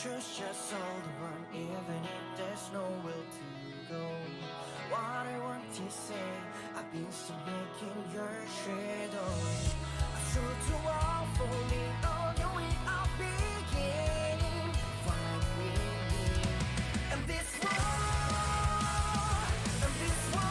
It's just all the one, even if there's nowhere to go. What I want to say, I've been still making your shadow. I should do all for me, on your way I'll begin. Find me, and this war, and this war.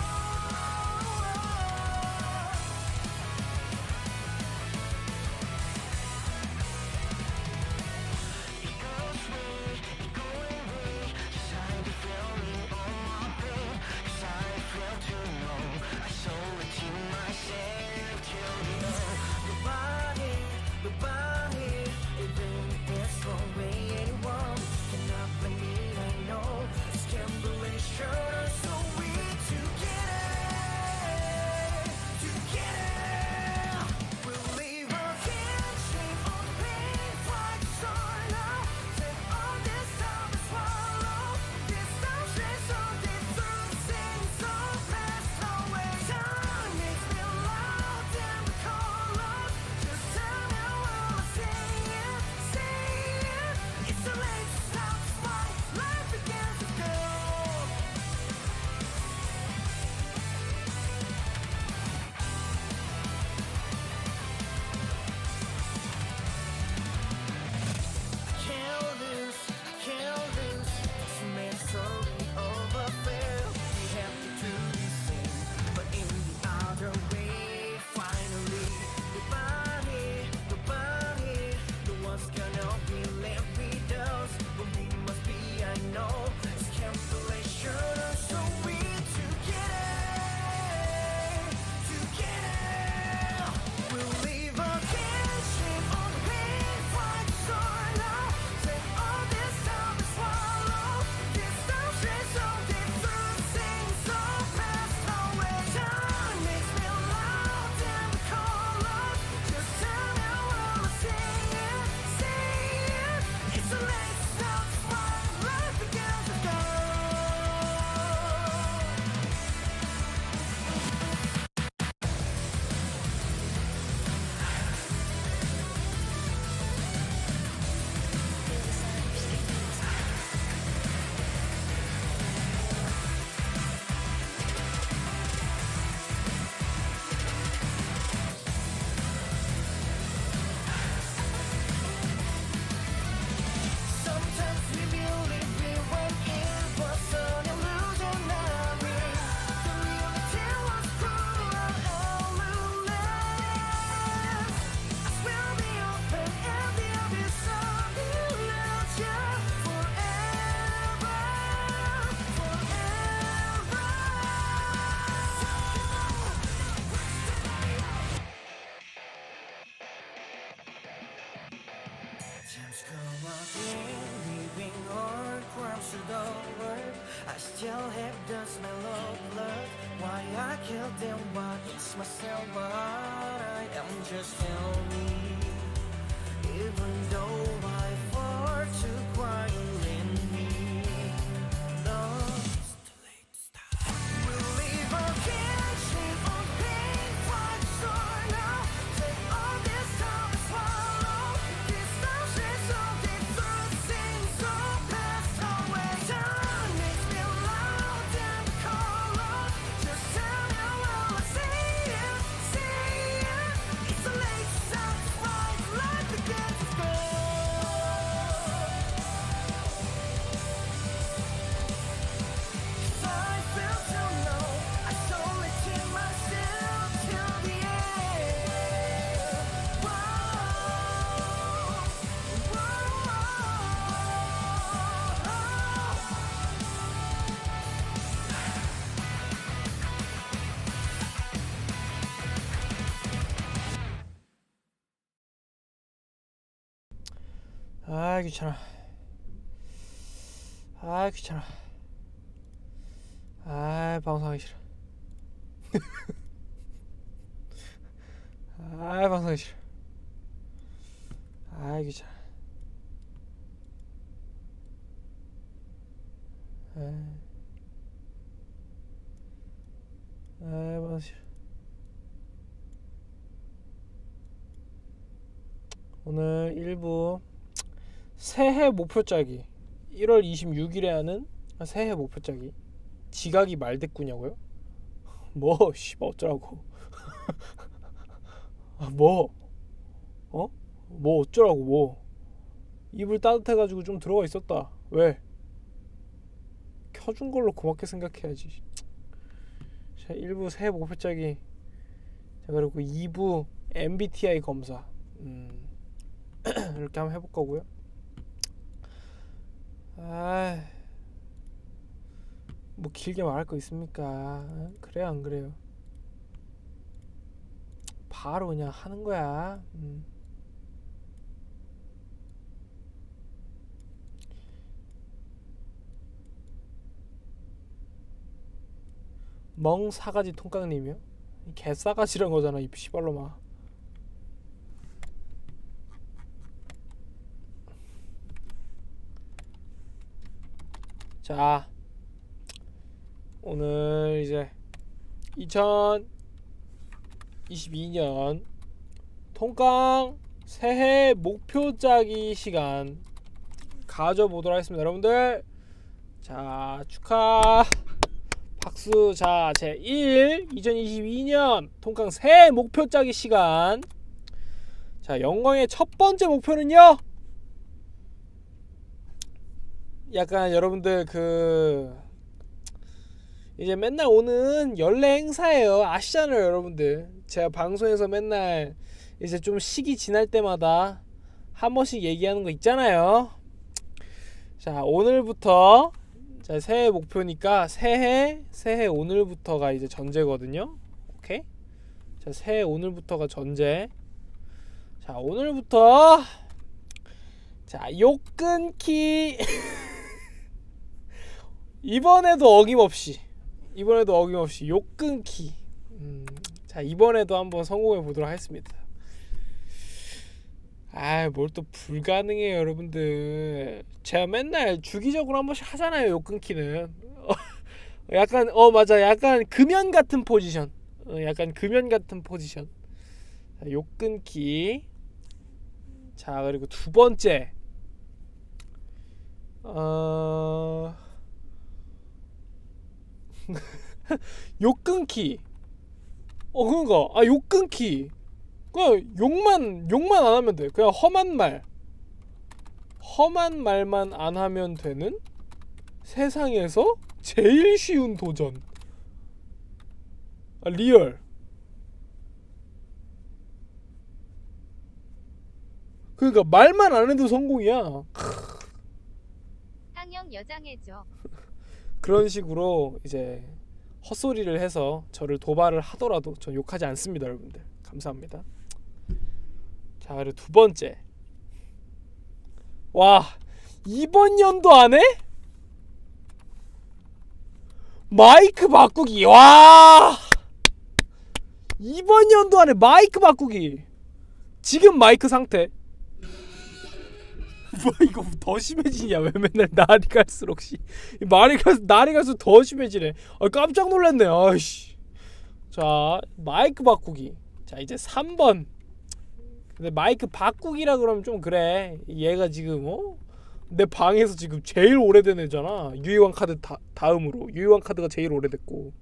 Times come again, leaving our crimes to the world. I still have the smell of blood. Why I killed them, why it's myself, what I am, just tell me. Even though I fought to quiet in me, no, it's too late to stop. We'll leave our kitchen on pain, fight so now. Take all this time to swallow. This time she's so deep, through things so past away. Time makes me loud and colors. Just tell me while I see it, see it. It's too late to stop the fight, life begins to go. I felt so low, I sold it to myself till the end. Whoa, 아 귀찮아. 아 귀찮아. 아 방송하기 싫어. 아 방송하기 싫어. 아 귀찮아. 아 방송 싫어. 오늘 1부 새해 목표 짜기 1월 26일에 하는 새해 목표 짜기. 지각이 말대꾸냐고요? 뭐 씨발 어쩌라고. 뭐 어? 뭐 어쩌라고 뭐. 이불 따뜻해가지고 좀 들어가 있었다. 왜? 켜준 걸로 고맙게 생각해야지. 자, 1부 새해 목표 짜기. 자, 그리고 2부 MBTI 검사. 이렇게 한번 해볼 거고요. 아, 뭐 길게 말할 거 있습니까? 그래요, 안 그래요? 바로 그냥 하는 거야. 멍 사가지 통깡님이요? 개싸가지란 거잖아, 이 씨발로마. 자, 오늘 이제 2022년 통깡 새해 목표 짜기 시간 가져보도록 하겠습니다. 여러분들, 자, 축하 박수. 자, 제1 2022년 통깡 새해 목표 짜기 시간. 자, 영광의 첫 번째 목표는요, 약간 여러분들 이제 맨날 오는 연례 행사예요. 아시잖아요, 여러분들. 제가 방송에서 맨날 이제 좀 시기 지날 때마다 한 번씩 얘기하는 거 있잖아요. 자, 오늘부터, 자, 새해 목표니까 새해 오늘부터가 이제 전제거든요. 오케이? 자, 새해 오늘부터가 전제. 자, 오늘부터, 자, 욕 끊기. 이번에도 어김없이 욕 끊기. 자, 이번에도 한번 성공해 보도록 하겠습니다. 뭘 또 불가능해요, 여러분들. 제가 맨날 주기적으로 한 번씩 하잖아요, 욕 끊기는. 약간 맞아, 약간 금연 같은 포지션. 자, 욕 끊기. 자, 그리고 두 번째, 욕 끊기. 그러니까 욕 끊기. 그냥 욕만 안 하면 돼. 그냥 험한 말만 안 하면 되는 세상에서 제일 쉬운 도전. 리얼. 그러니까 말만 안 해도 성공이야. 상영 여장해줘. 그런 식으로 이제 헛소리를 해서 저를 도발을 하더라도 전 욕하지 않습니다, 여러분들. 감사합니다. 자, 그리고 두 번째. 와, 이번 연도 안에 마이크 바꾸기. 와, 이번 연도 안에 마이크 바꾸기. 지금 마이크 상태. 뭐 이거 더 심해지냐? 왜 맨날 날이 갈수록 날이 갈수록 더 심해지네. 깜짝 놀랐네. 아이씨. 자, 마이크 바꾸기. 자, 이제 3번. 근데 마이크 바꾸기라 그러면 좀 그래. 얘가 지금 내 방에서 지금 제일 오래된 애잖아. 유희왕 카드 다음으로 유희왕 카드가 제일 오래됐고,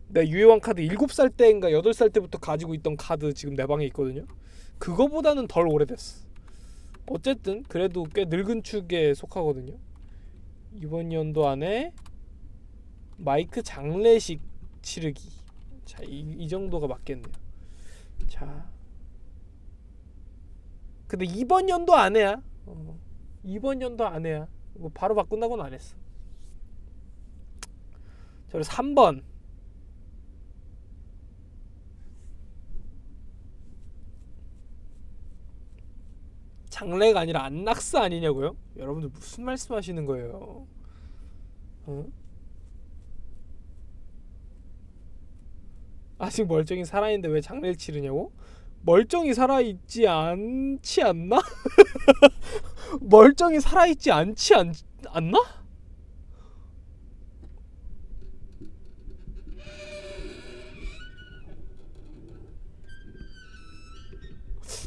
내가 유희왕 카드 7살 때인가 8살 때부터 가지고 있던 카드 지금 내 방에 있거든요. 그거보다는 덜 오래됐어. 어쨌든 그래도 꽤 늙은 축에 속하거든요. 이번 연도 안에 마이크 장례식 치르기. 자, 이 정도가 맞겠네요. 자, 근데 이번 연도 안에야. 이번 연도 안에야. 뭐 바로 바꾼다고는 안 했어. 자, 그리고 3번. 장례가 아니라 안락사 아니냐고요? 여러분들 무슨 말씀하시는 거예요? 아직 멀쩡히 살아있는데 왜 장례를 치르냐고? 멀쩡히 살아있지 않지 않나? 멀쩡히 살아있지 않나?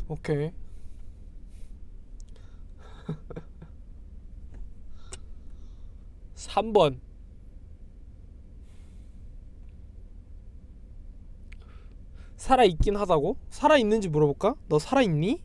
오케이. 3번. 살아있긴 하다고? 살아있는지 물어볼까? 너 살아있니?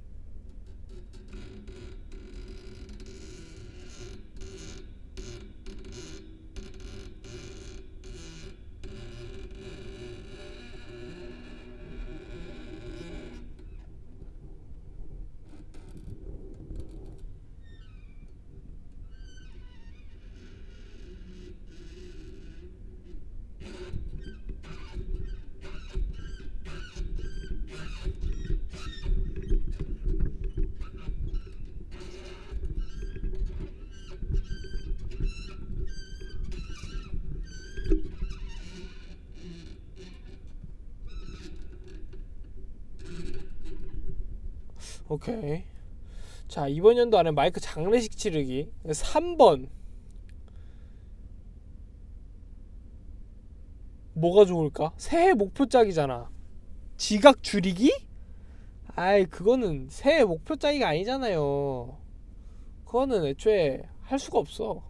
오케이. 자, 이번 연도 안에 마이크 장례식 치르기. 3번. 뭐가 좋을까? 새해 목표 짝이잖아. 지각 줄이기? 아이, 그거는 새해 목표 짝이가 아니잖아요. 그거는 애초에 할 수가 없어.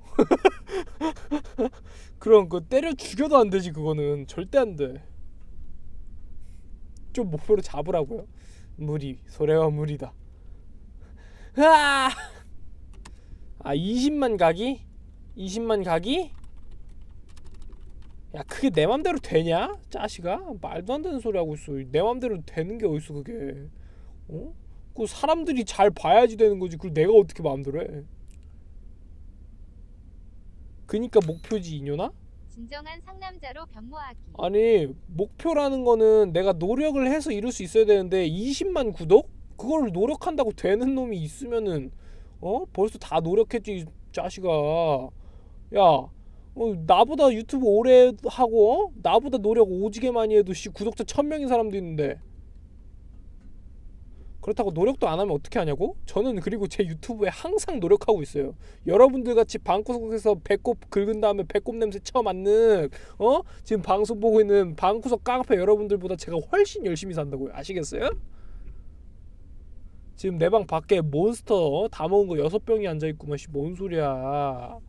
그럼 그 때려 죽여도 안 되지. 그거는 절대 안 돼. 좀 목표로 잡으라고요. 무리, 소래와 무리다. 아 20만 가기? 20만 가기? 야, 그게 내 맘대로 되냐? 짜식아? 말도 안 되는 소리 하고 있어. 내 맘대로 되는 게 어딨어 그게. 어? 그 사람들이 잘 봐야지 되는 거지. 그걸 내가 어떻게 마음대로 해. 그니까 목표지 이년아? 진정한 상남자로 변모하기. 아니, 목표라는 거는 내가 노력을 해서 이룰 수 있어야 되는데 20만 구독? 그걸 노력한다고 되는 놈이 있으면은 벌써 다 노력했지 이 자식아. 야, 나보다 유튜브 오래 하고 나보다 노력 오지게 많이 해도 구독자 1000명인 사람도 있는데 그렇다고 노력도 안 하면 어떻게 하냐고? 저는 그리고 제 유튜브에 항상 노력하고 있어요. 여러분들 같이 방구석에서 배꼽 긁은 다음에 배꼽 냄새 처맞는 지금 방송 보고 있는 방구석 깡패 여러분들보다 제가 훨씬 열심히 산다고요. 아시겠어요? 지금 내 방 밖에 몬스터 다 먹은 거 6병이 앉아있구만. 뭔 소리야.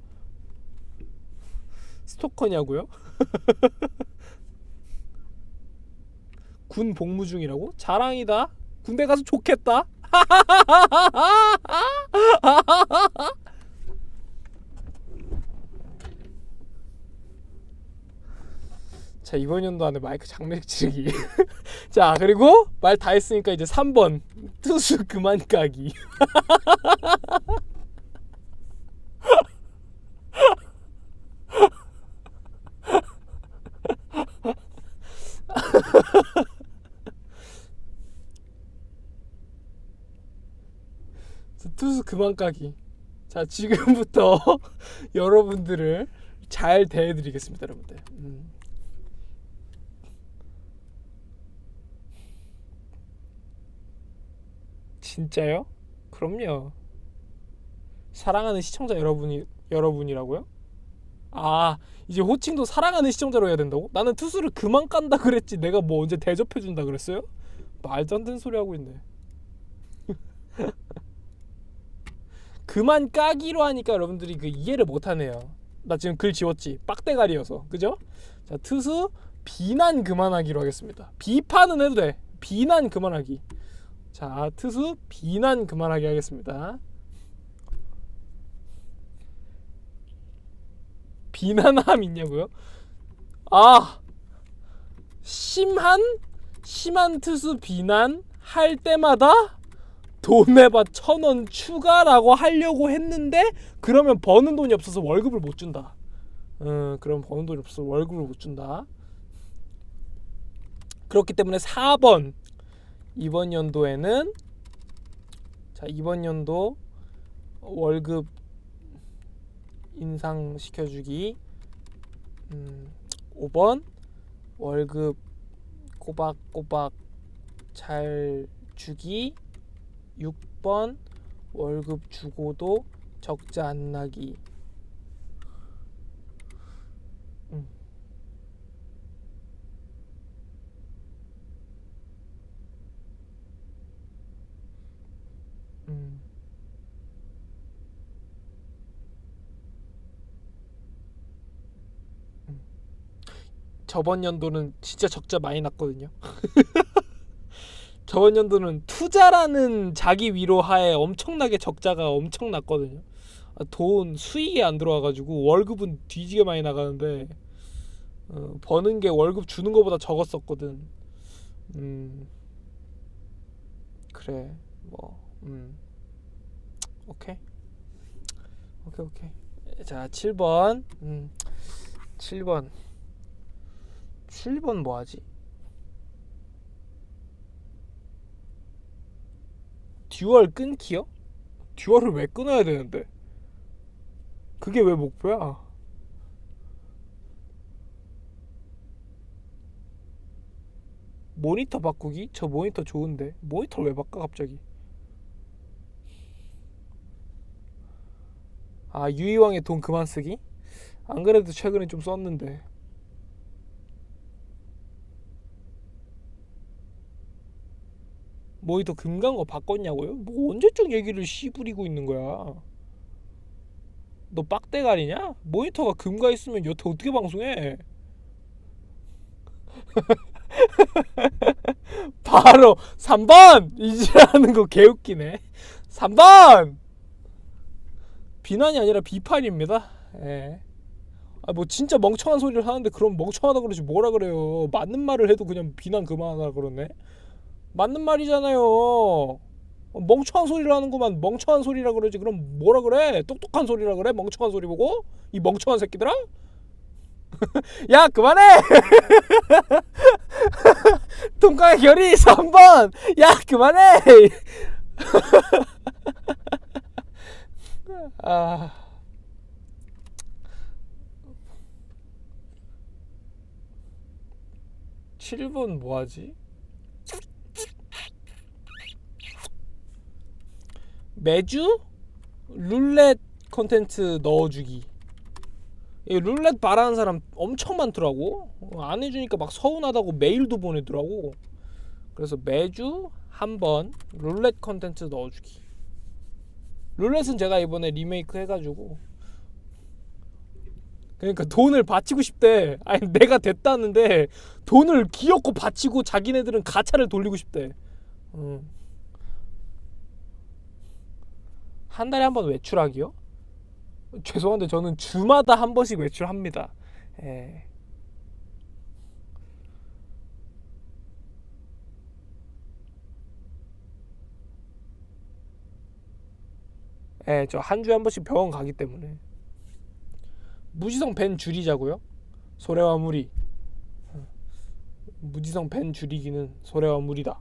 스토커냐고요? 군 복무 중이라고? 자랑이다. 군대 가서 좋겠다. 자, 이번 연도 안에 마이크 장례식 치르기. 자, 그리고 말 다 했으니까 이제 3번 투수 그만 까기. 투수 그만 까기. 자, 지금부터 여러분들을 잘 대해드리겠습니다, 여러분들. 진짜요? 그럼요. 사랑하는 시청자 여러분이라고요? 아, 이제 호칭도 사랑하는 시청자로 해야 된다고? 나는 투수를 그만 깐다 그랬지. 내가 뭐 언제 대접해준다 그랬어요? 말도 안 되는 소리 하고 있네. 그만 까기로 하니까 여러분들이 그 이해를 못하네요. 나 지금 글 지웠지. 빡대가리여서. 그죠? 자, 투수 비난 그만하기로 하겠습니다. 비판은 해도 돼. 비난 그만하기. 자, 투수 비난 그만하기 하겠습니다. 비난함 있냐고요? 아, 심한 투수 비난 할 때마다 돈에바 1000원 추가라고 하려고 했는데 그러면 버는 돈이 없어서 월급을 못 준다. 그럼 버는 돈이 없어서 월급을 못 준다. 그렇기 때문에 4번 이번 연도에는 자, 이번 연도 월급 인상시켜주기. 5번 월급 꼬박꼬박 잘 주기. 6번 월급 주고도 적자 안 나기. 저번 연도는 진짜 적자 많이 났거든요. 저번 연도는 투자라는 자기 위로하에 엄청나게 적자가 엄청 났거든요. 돈 수익이 안 들어와가지고 월급은 뒤지게 많이 나가는데 버는 게 월급 주는 거보다 적었었거든. 그래 뭐 오케이. 자 7번 7번 뭐하지? 듀얼 끊기요? 듀얼을 왜 끊어야 되는데? 그게 왜 목표야? 모니터 바꾸기? 저 모니터 좋은데 모니터 왜 바꿔 갑자기? 유이왕의 돈 그만 쓰기? 안 그래도 최근에 좀 썼는데. 모니터 금간 거 바꿨냐고요? 뭐 언제적 얘기를 씨부리고 있는 거야? 너 빡대가리냐? 모니터가 금가 있으면 여태 어떻게 방송해? 바로 3번! 이지라는 거 개웃기네. 3번! 비난이 아니라 비판입니다. 예. 뭐 진짜 멍청한 소리를 하는데 그럼 멍청하다 그러지 뭐라 그래요. 맞는 말을 해도 그냥 비난 그만하라 그러네. 맞는 말이잖아요. 멍청한 소리를 하는 거만 멍청한 소리라 그러지 그럼 뭐라 그래? 똑똑한 소리라 그래? 멍청한 소리 보고? 이 멍청한 새끼들아? 야 그만해! 돈가의 결이 3번! 야 그만해! 아... 7번 뭐하지? 매주 룰렛 컨텐츠 넣어주기. 이 룰렛 바라는 사람 엄청 많더라고. 안 해주니까 막 서운하다고 메일도 보내더라고. 그래서 매주 한 번 룰렛 컨텐츠 넣어주기. 룰렛은 제가 이번에 리메이크 해가지고 그러니까 돈을 바치고 싶대. 아니 내가 됐다는데 돈을 기어코 바치고 자기네들은 가차를 돌리고 싶대. 한 달에 한 번 외출하기요? 죄송한데 저는 주마다 한 번씩 외출합니다. 예. 예, 저 한 주에 한 번씩 병원 가기 때문에. 무지성 밴 줄이자고요? 소래와 무리. 무지성 밴 줄이기는 소래와 무리다.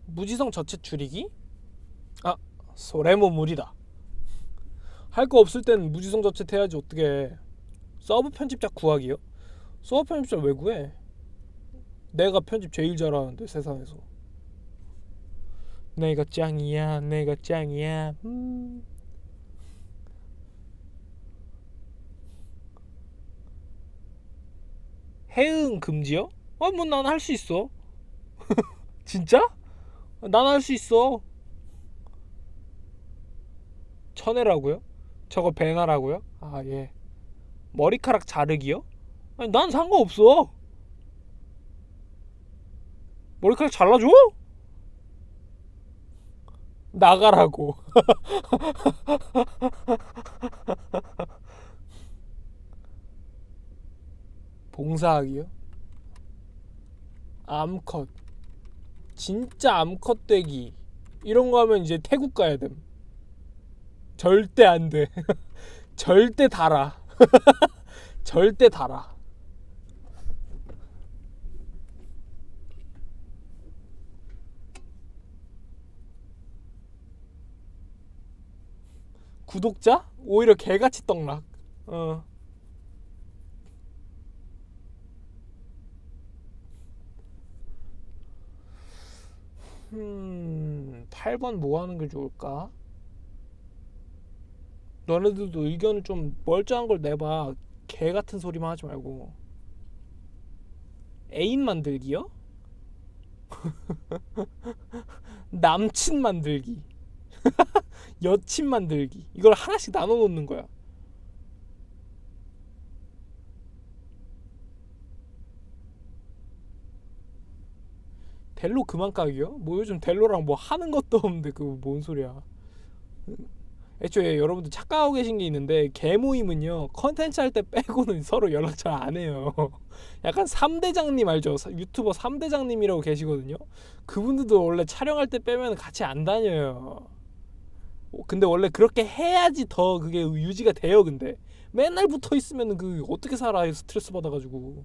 무지성 저체 줄이기? 소래모 무리다. 할 거 없을 땐 무지성 저체 해야지 어떻게. 서브 편집자 구하기요? 서브 편집자 왜 구해? 내가 편집 제일 잘하는데 세상에서. 내가 짱이야. 해응 금지요? 뭐 난 할 수 있어. 진짜? 난 할 수 있어. 쳐내라고요? 저거 배나라고요? 예. 머리카락 자르기요? 아니 난 상관없어. 머리카락 잘라줘? 나가라고. 봉사하기요? 암컷. 진짜 암컷 되기. 이런 거 하면 이제 태국 가야 됨. 절대 안 돼. 절대 달아. 절대 달아. 구독자? 오히려 개같이 떡락. 8번 뭐 하는 게 좋을까? 너네들도 의견을 좀 멀쩡한 걸 내봐. 개 같은 소리만 하지 말고. 애인 만들기요? 남친 만들기, 여친 만들기, 이걸 하나씩 나눠 놓는 거야. 델로 그만 까기요? 뭐 요즘 델로랑 뭐 하는 것도 없는데 그거 뭔 소리야. 애초에 여러분들 착각하고 계신 게 있는데 개 모임은요 컨텐츠 할 때 빼고는 서로 연락 잘 안 해요. 약간 3대장님 알죠? 유튜버 3대장님이라고 계시거든요. 그분들도 원래 촬영할 때 빼면 같이 안 다녀요. 근데 원래 그렇게 해야지 더 그게 유지가 돼요. 근데 맨날 붙어 있으면 그 어떻게 살아? 스트레스 받아가지고.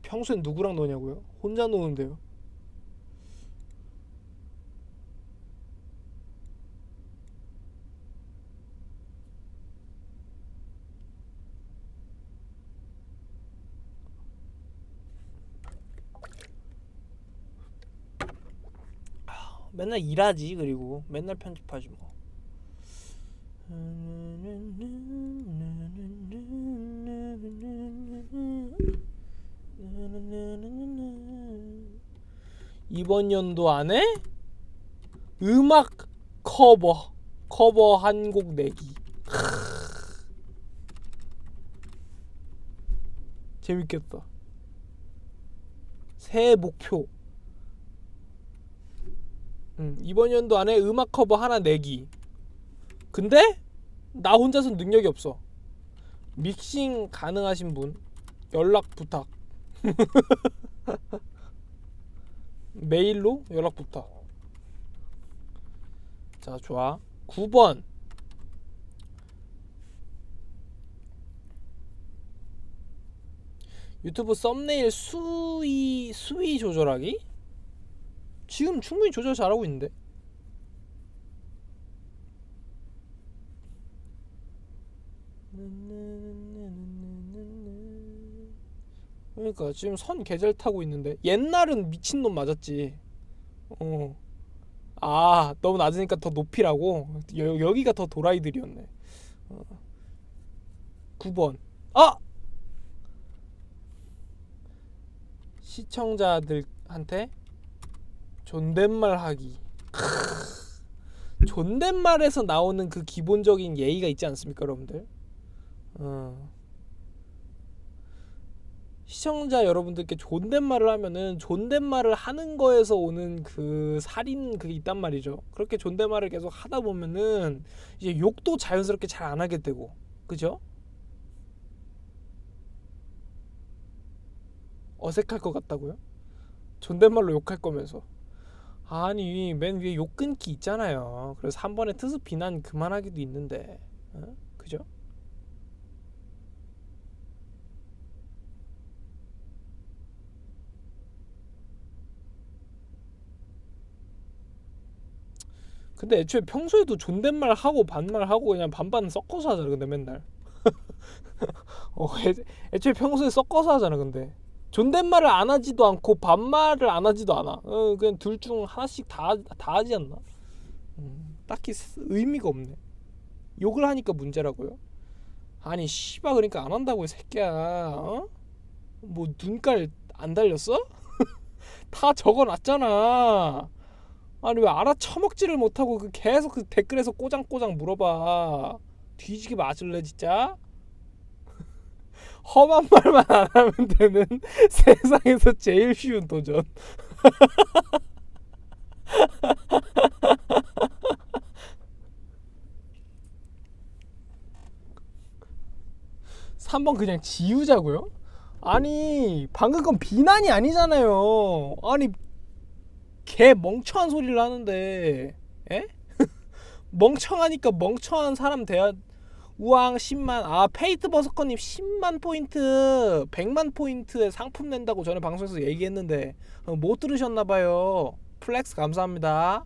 평소엔 누구랑 노냐고요? 혼자 노는데요. 맨날 일하지. 그리고 맨날 편집하지 뭐. 이번 연도 안에 음악 커버 한 곡 내기. 재밌겠다. 새해 목표. 이번 연도 안에 음악 커버 하나 내기. 근데 나 혼자서 능력이 없어. 믹싱 가능하신 분 연락 부탁. 메일로 연락 부탁. 자, 좋아. 9번. 유튜브 썸네일 수위 조절하기? 지금 충분히 조절 잘하고 있는데. 그러니까 지금 선 개잘 타고 있는데 옛날은 미친놈 맞았지. 아, 너무 낮으니까 더 높이라고. 여기가 더 도라이들이었네. 9번. 아! 시청자들한테 존댓말 하기. 존댓말에서 나오는 그 기본적인 예의가 있지 않습니까, 여러분들? 시청자 여러분들께 존댓말을 하면은 존댓말을 하는 거에서 오는 그 살인 그게 있단 말이죠. 그렇게 존댓말을 계속 하다 보면은 이제 욕도 자연스럽게 잘 안 하게 되고, 그죠? 어색할 것 같다고요? 존댓말로 욕할 거면서. 아니, 맨 위에 욕 끊기 있잖아요. 그래서 한 번에 트스 비난 그만하기도 있는데, 그죠? 근데 애초에 평소에도 존댓말 하고 반말 하고 그냥 반반 섞어서 하잖아. 근데 맨날 애초에 평소에 섞어서 하잖아. 근데 존댓말을 안 하지도 않고 반말을 안 하지도 않아. 그냥 둘 중 하나씩 다 하지 않나? 딱히 의미가 없네. 욕을 하니까 문제라고요? 아니 씨발, 그러니까 안 한다고 이 새끼야. 뭐 눈깔 안 달렸어? 다 적어놨잖아. 아니 왜 알아쳐먹지를 못하고 그 계속 그 댓글에서 꼬장꼬장 물어봐. 뒤지게 맞을래 진짜? 험한 말만 안 하면 되는 세상에서 제일 쉬운 도전. 3번 그냥 지우자고요? 아니 방금 건 비난이 아니잖아요. 아니 개 멍청한 소리를 하는데, 에? 멍청하니까 멍청한 사람 돼야. 우왕 10만. 아, 페이트 버서커님 10만 포인트 100만 포인트에 상품 낸다고 전에 방송에서 얘기했는데 못 들으셨나봐요. 플렉스 감사합니다.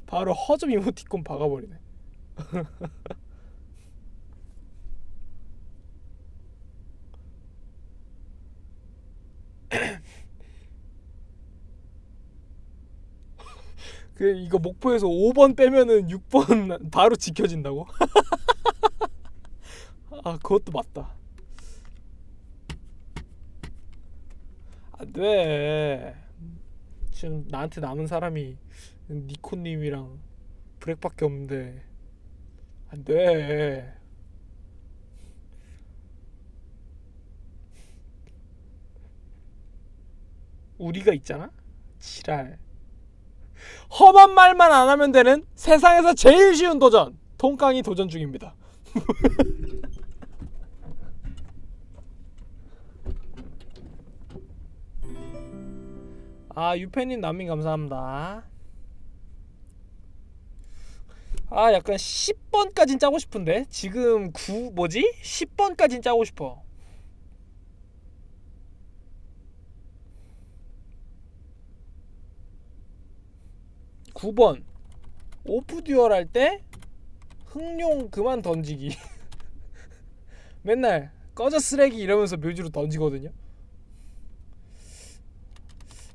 바로 허접 이모티콘 박아버리네. 그 이거 목포에서 5번 빼면은 6번 바로 지켜진다고? 아 그것도 맞다. 안돼. 지금 나한테 남은 사람이 니코님이랑 브렉밖에 없는데 안돼. 우리가 있잖아. 지랄. 험한 말만 안 하면 되는 세상에서 제일 쉬운 도전. 통깡이 도전 중입니다. 아 유팬님 남민 감사합니다. 아 약간 10번까진 짜고 싶은데 지금 10번까진 짜고 싶어. (9번) 오프듀얼 할 때 흥룡 그만 던지기. 맨날 꺼져 쓰레기 이러면서 묘지로 던지거든요.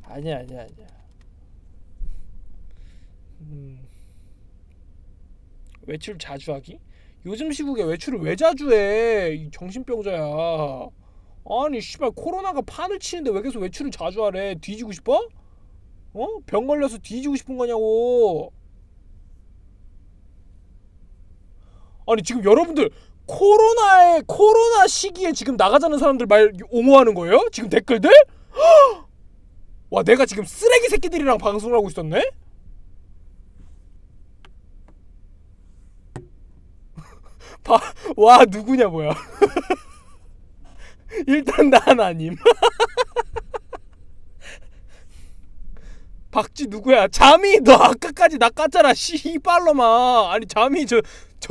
아니야. 외출 자주 하기? 요즘 시국에 외출을 왜 자주 해? 이 정신병자야. 아니 씨발 코로나가 판을 치는데 왜 계속 외출을 자주 하래? 뒤지고 싶어? 어? 병 걸려서 뒤지고 싶은 거냐고. 아니 지금 여러분들 코로나 시기에 지금 나가자는 사람들 말 옹호하는 거예요? 지금 댓글들? 와 내가 지금 쓰레기 새끼들이랑 방송을 하고 있었네? 와 누구냐 뭐야. 일단 난 아님. 박쥐 누구야? 잠이 너 아까까지 나 깠잖아 씨발로마. 아니 잠이 저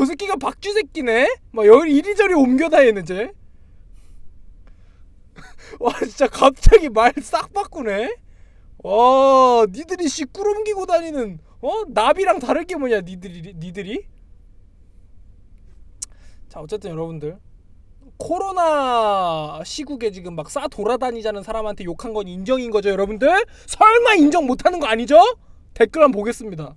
새끼가 박쥐 새끼네? 막 여기 이리저리 옮겨다 얘는 쟤. 와 진짜 갑자기 말 싹 바꾸네. 와 니들이 씨 꾸름기고 다니는 나비랑 다를 게 뭐냐 니들이? 자 어쨌든 여러분들 코로나 시국에 지금 막 싸 돌아다니자는 사람한테 욕한 건 인정인 거죠 여러분들? 설마 인정 못하는 거 아니죠? 댓글 한번 보겠습니다.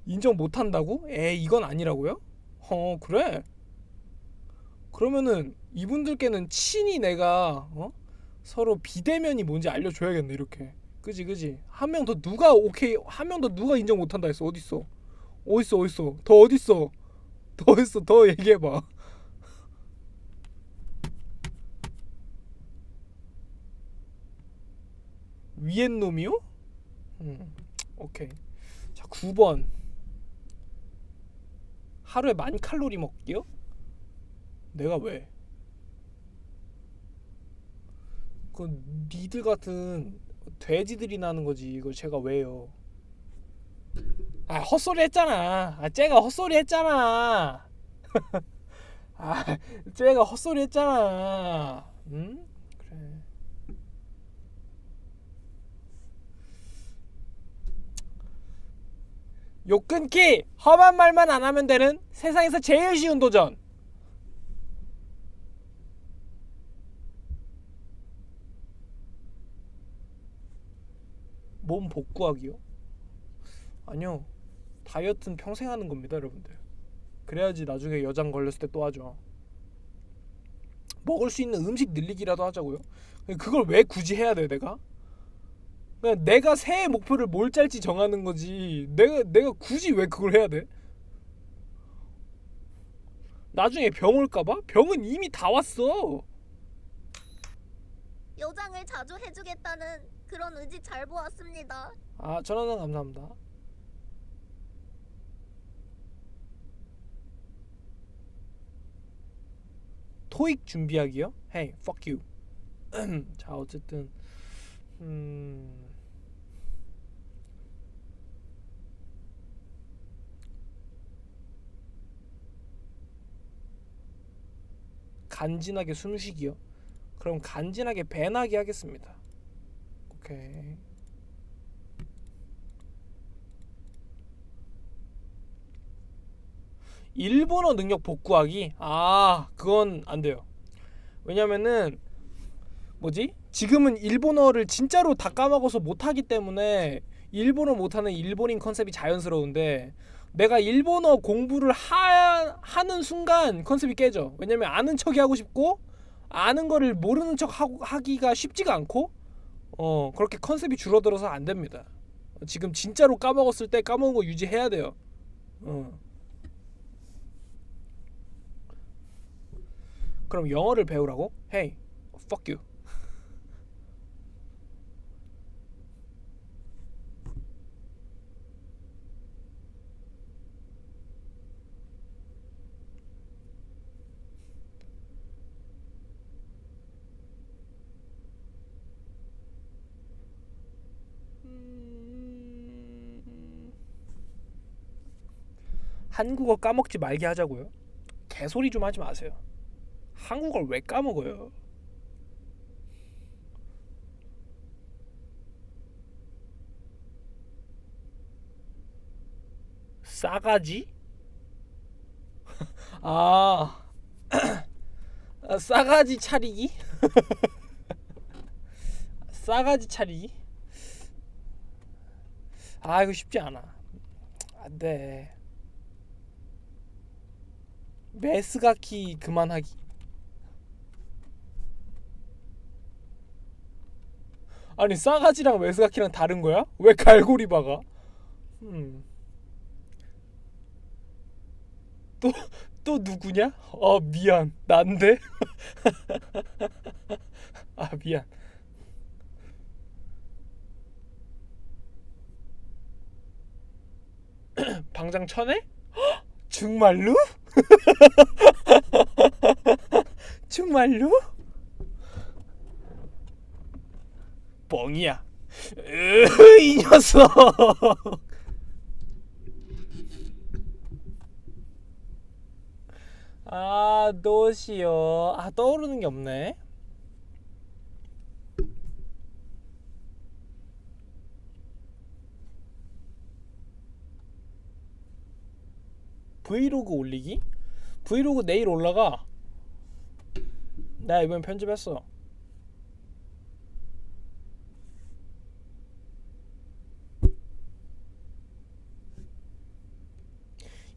인정 못한다고? 에이 이건 아니라고요? 그래? 그러면은 이분들께는 친히 내가 서로 비대면이 뭔지 알려줘야겠네 이렇게. 그지 한 명 더 누가 오케이 한 명 더 누가 인정 못한다 했어. 어딨어 더 어딨어 더 얘기해봐. 위엔 놈이요? 오케이. 자 9번 하루에 10,000칼로리 먹기요? 내가 왜? 그 니들 같은 돼지들이 나는 거지. 이거 제가 왜요? 아 헛소리 했잖아. 쟤가 헛소리 했잖아. 쟤가 헛소리 했잖아. 응? 그래. 욕 끊기! 험한 말만 안 하면 되는 세상에서 제일 쉬운 도전. 몸 복구하기요? 아니요. 다이어트는 평생 하는 겁니다 여러분들. 그래야지 나중에 여장 걸렸을 때 또 하죠. 먹을 수 있는 음식 늘리기라도 하자고요. 그걸 왜 굳이 해야 돼 내가? 그냥 내가 새해 목표를 뭘 짤지 정하는 거지. 내가 굳이 왜 그걸 해야 돼? 나중에 병 올까봐? 병은 이미 다 왔어. 여장을 자주 해주겠다는 그런 의지 잘 보았습니다. 전화는 감사합니다. 토익 준비하기요? Hey, fuck you. 자 어쨌든 간지나게 숨쉬기요? 그럼 간지나게 배나게 하겠습니다. 오케이. 일본어 능력 복구하기? 아, 그건 안 돼요. 왜냐면은 뭐지? 지금은 일본어를 진짜로 다 까먹어서 못하기 때문에 일본어 못하는 일본인 컨셉이 자연스러운데, 내가 일본어 공부를 하는 순간 컨셉이 깨져. 왜냐면 아는 척이 하고 싶고 아는 거를 모르는 척 하기가 쉽지가 않고, 그렇게 컨셉이 줄어들어서 안 됩니다. 지금 진짜로 까먹었을 때 까먹은 거 유지해야 돼요. 그럼 영어를 배우라고? Hey, fuck you. 한국어 까먹지 말게 하자고요? 개소리 좀 하지 마세요. 한국어를 왜 까먹어요? 싸가지? 아, 싸가지 차리기? 싸가지 차리기? 아, 이거 쉽지 않아. 안돼. 메스가키 그만하기. 아니, 싸가지랑 메스가키랑 다른 거야? 왜 갈고리 박아? 또, 또 누구냐? 미안. 난데? 아, 미안. 방장 쳐내? 정말로? 정말로? 뻥이야. 이 녀석. 아, 도시요. 아, 떠오르는 게 없네. 브이로그 올리기? 브이로그 내일 올라가. 나 이번엔 편집했어.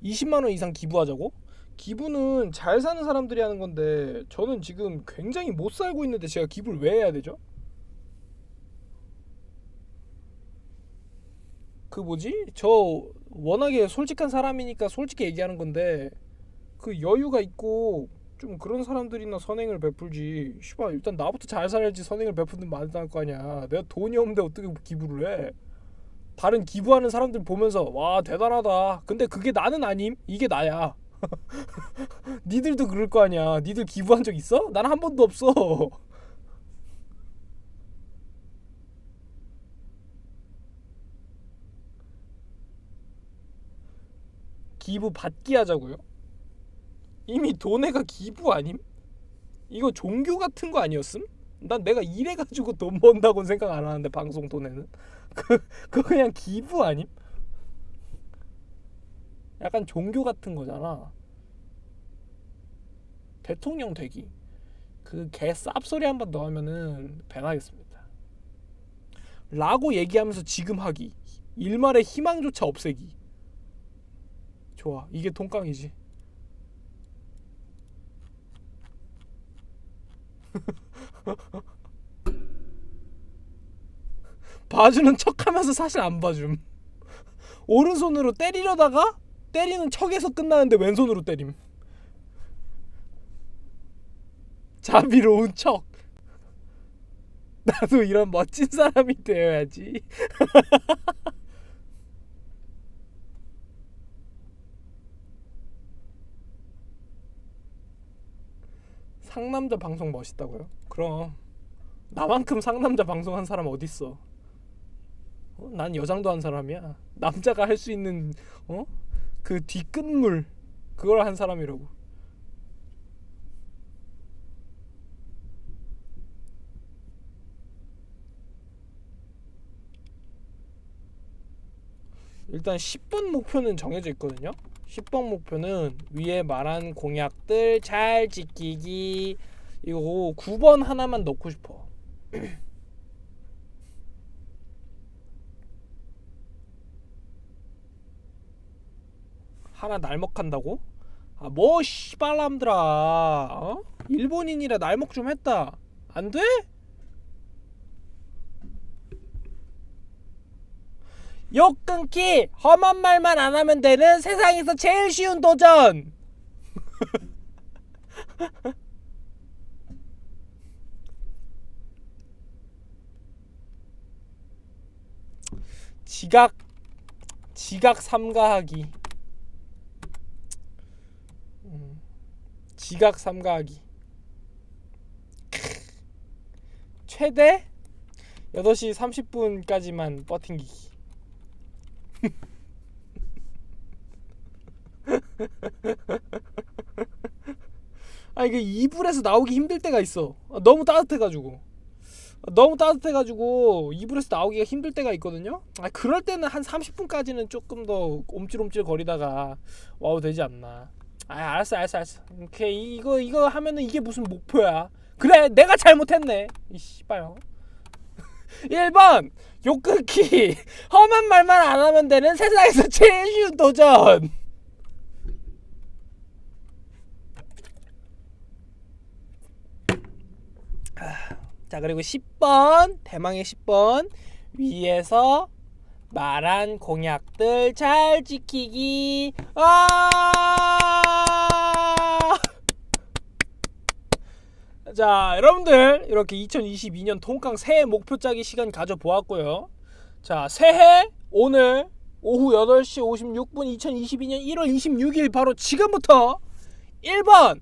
(20만 원) 이상 기부하자고? 기부는 잘 사는 사람들이 하는 건데, 저는 지금 굉장히 못 살고 있는데 제가 기부를 왜 해야 되죠? 그 뭐지? 저 워낙에 솔직한 사람이니까 솔직히 얘기하는 건데, 그 여유가 있고 좀 그런 사람들이나 선행을 베풀지. 씨발, 일단 나부터 잘 살아야지 선행을 베푸는 마땅할 거 아니야. 내가 돈이 없는데 어떻게 기부를 해? 다른 기부하는 사람들 보면서 와, 대단하다. 근데 그게 나는 아님? 이게 나야. 니들도 그럴 거 아니야. 니들 기부한 적 있어? 난 한 번도 없어. 기부 받기 하자고요? 이미 돈에가 기부 아님? 이거 종교 같은 거 아니었음? 난 내가 일해가지고 돈 번다고는 생각 안 하는데, 방송 돈에는. 그거 그냥 기부 아님? 약간 종교 같은 거잖아. 대통령 되기. 그 개 쌉소리 한번 넣으면은 배나겠습니다. 라고 얘기하면서 지금 하기. 일말의 희망조차 없애기. 좋아. 이게 통깡이지. 봐주는 척하면서 사실 안 봐줌. 오른손으로 때리려다가 때리는 척에서 끝나는데 왼손으로 때림. 자비로운 척. 나도 이런 멋진 사람이 되어야지. 상남자 방송 멋있다고요? 그럼 나만큼 상남자 방송한 사람 어딨어? 난 여장도 한 사람이야. 남자가 할 수 있는 그 뒤끝물, 그걸 한 사람이라고. 일단 10번 목표는 정해져 있거든요. 10번 목표는 위에 말한 공약들 잘 지키기. 이거 9번 하나만 넣고 싶어. 하나 날먹한다고? 아 뭐 씨발람들아, 어? 일본인이라 날먹 좀 했다. 안 돼? 욕 끊기. 험한 말만 안 하면 되는 세상에서 제일 쉬운 도전. 지각 삼가하기. 지각 삼가하기. 최대 8시 30분까지만 버팅기기. 아 이게 이불에서 나오기 힘들 때가 있어. 너무 따뜻해가지고 이불에서 나오기가 힘들 때가 있거든요. 아 그럴 때는 한 30분까지는 조금 더 옴찔옴찔 거리다가 와우 되지 않나. 아 알았어. 오케이 이거 하면은 이게 무슨 목표야. 그래 내가 잘못했네 이 씨발. 1번 욕 끊기. 험한 말만 안 하면 되는 세상에서 제일 쉬운 도전. 자 그리고 10번 대망의 10번 위에서 말한 공약들 잘 지키기. 자 여러분들 이렇게 2022년 통깡 새해 목표 짜기 시간 가져보았고요. 자 새해 오늘 오후 8시 56분 2022년 1월 26일 바로 지금부터 1번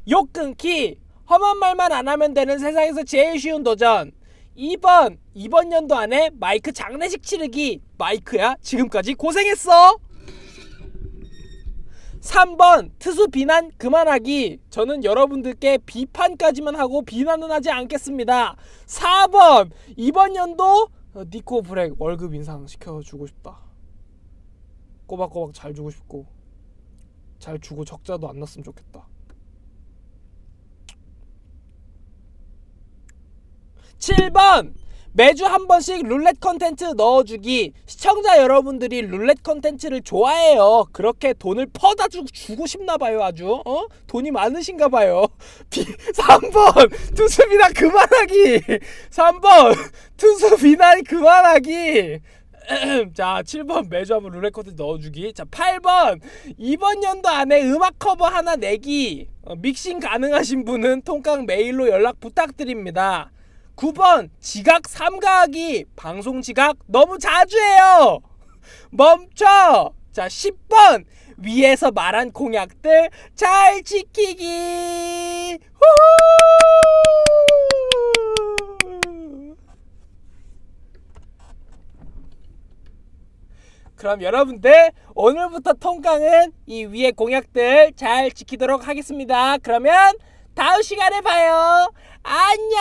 욕 끊기. 험한 말만 안 하면 되는 세상에서 제일 쉬운 도전. 2번 이번 연도 안에 마이크 장례식 치르기. 마이크야 지금까지 고생했어. 3번 트수 비난 그만하기. 저는 여러분들께 비판까지만 하고 비난은 하지 않겠습니다. 4번 이번 연도 니코 브렉 월급 인상 시켜주고 싶다. 꼬박꼬박 잘 주고 싶고 잘 주고 적자도 안 났으면 좋겠다. 7번 매주 한 번씩 룰렛 컨텐츠 넣어주기. 시청자 여러분들이 룰렛 컨텐츠를 좋아해요. 그렇게 돈을 퍼다 주고 싶나봐요. 아주 돈이 많으신가봐요. 3번 투수 비난 그만하기. 3번 투수 비난 그만하기. 자 7번 매주 한번 룰렛 컨텐츠 넣어주기. 자 8번 이번 연도 안에 음악 커버 하나 내기. 믹싱 가능하신 분은 통깡 메일로 연락 부탁드립니다. 9번 지각 삼가하기. 방송 지각 너무 자주 해요. 멈춰. 자 10번 위에서 말한 공약들 잘 지키기. 후후. 그럼 여러분들 오늘부터 통깡은 이 위에 공약들 잘 지키도록 하겠습니다. 그러면 다음 시간에 봐요. 안녕.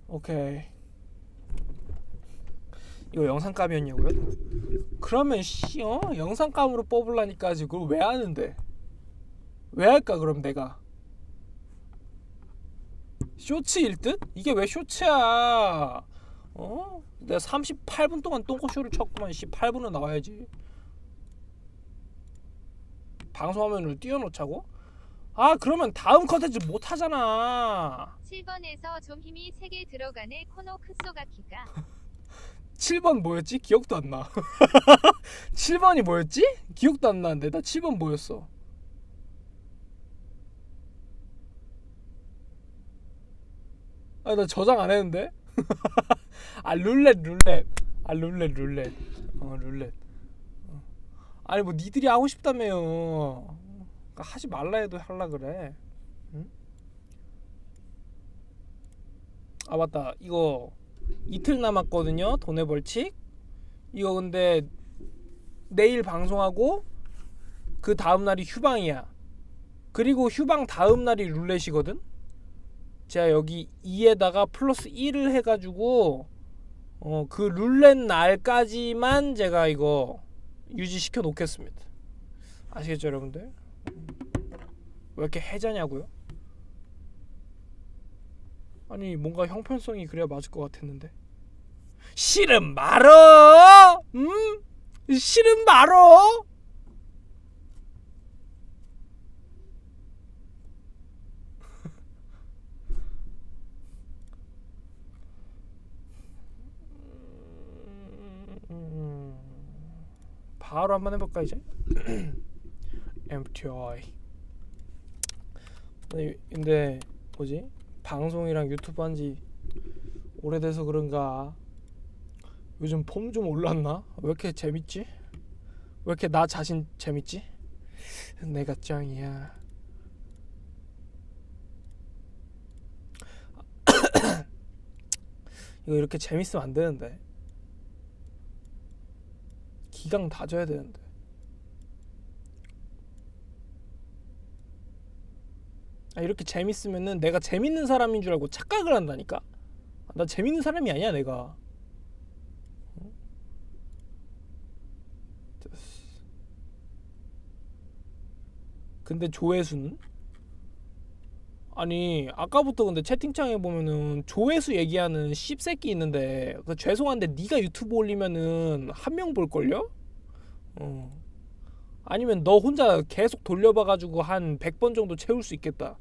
오케이. 이거 영상감이었냐고요? 그러면 영상감으로 뽑으려니까 지금 왜 하는데? 왜 할까 그럼 내가? 쇼츠일 듯? 이게 왜 쇼츠야? 내가 38분 동안 똥꼬쇼를 쳤구만. 8분은 나와야지. 방송화면을 띄워놓자고? 아 그러면 다음 컨텐츠 못하잖아. 7번에서 좀 힘이 세게 들어가네. 코노 크소가키가 7번 뭐였지? 기억도 안 나. 7번이 뭐였지? 기억도 안 나는데. 나 7번 뭐였어? 아 나 저장 안 했는데? 아 룰렛. 아 룰렛. 룰렛. 아니 뭐 니들이 하고 싶다며요. 그러니까 하지 말라 해도 할라 그래. 응? 아 맞다. 이거 이틀 남았거든요. 돈의 벌칙. 이거 근데 내일 방송하고 그 다음 날이 휴방이야. 그리고 휴방 다음 날이 룰렛이거든. 제가 여기 2에다가 플러스 1을 해가지고 그 룰렛 날까지만 제가 이거 유지시켜 놓겠습니다. 아시겠죠 여러분들? 왜 이렇게 해자냐고요? 아니 뭔가 형편성이 그래야 맞을 것 같았는데. 싫음 말어! 싫음 말어! 바로 한번 해볼까 이제? MTI. 근데 뭐지? 방송이랑 유튜브 한지 오래돼서 그런가 요즘 폼 좀 올랐나? 왜 이렇게 재밌지? 왜 이렇게 나 자신 재밌지? 내가 짱이야. 이거 이렇게 재밌으면 안 되는데. 기강 다져야 되는데. 이렇게 재밌으면은 내가 재밌는 사람인 줄 알고 착각을 한다니까. 나 재밌는 사람이 아니야 내가. 근데 조회수는? 아니 아까부터 근데 채팅창에 보면은 조회수 얘기하는 씹새끼 있는데 죄송한데 네가 유튜브 올리면은 한 명 볼걸요? 아니면 너 혼자 계속 돌려봐가지고 한 100번 정도 채울 수 있겠다.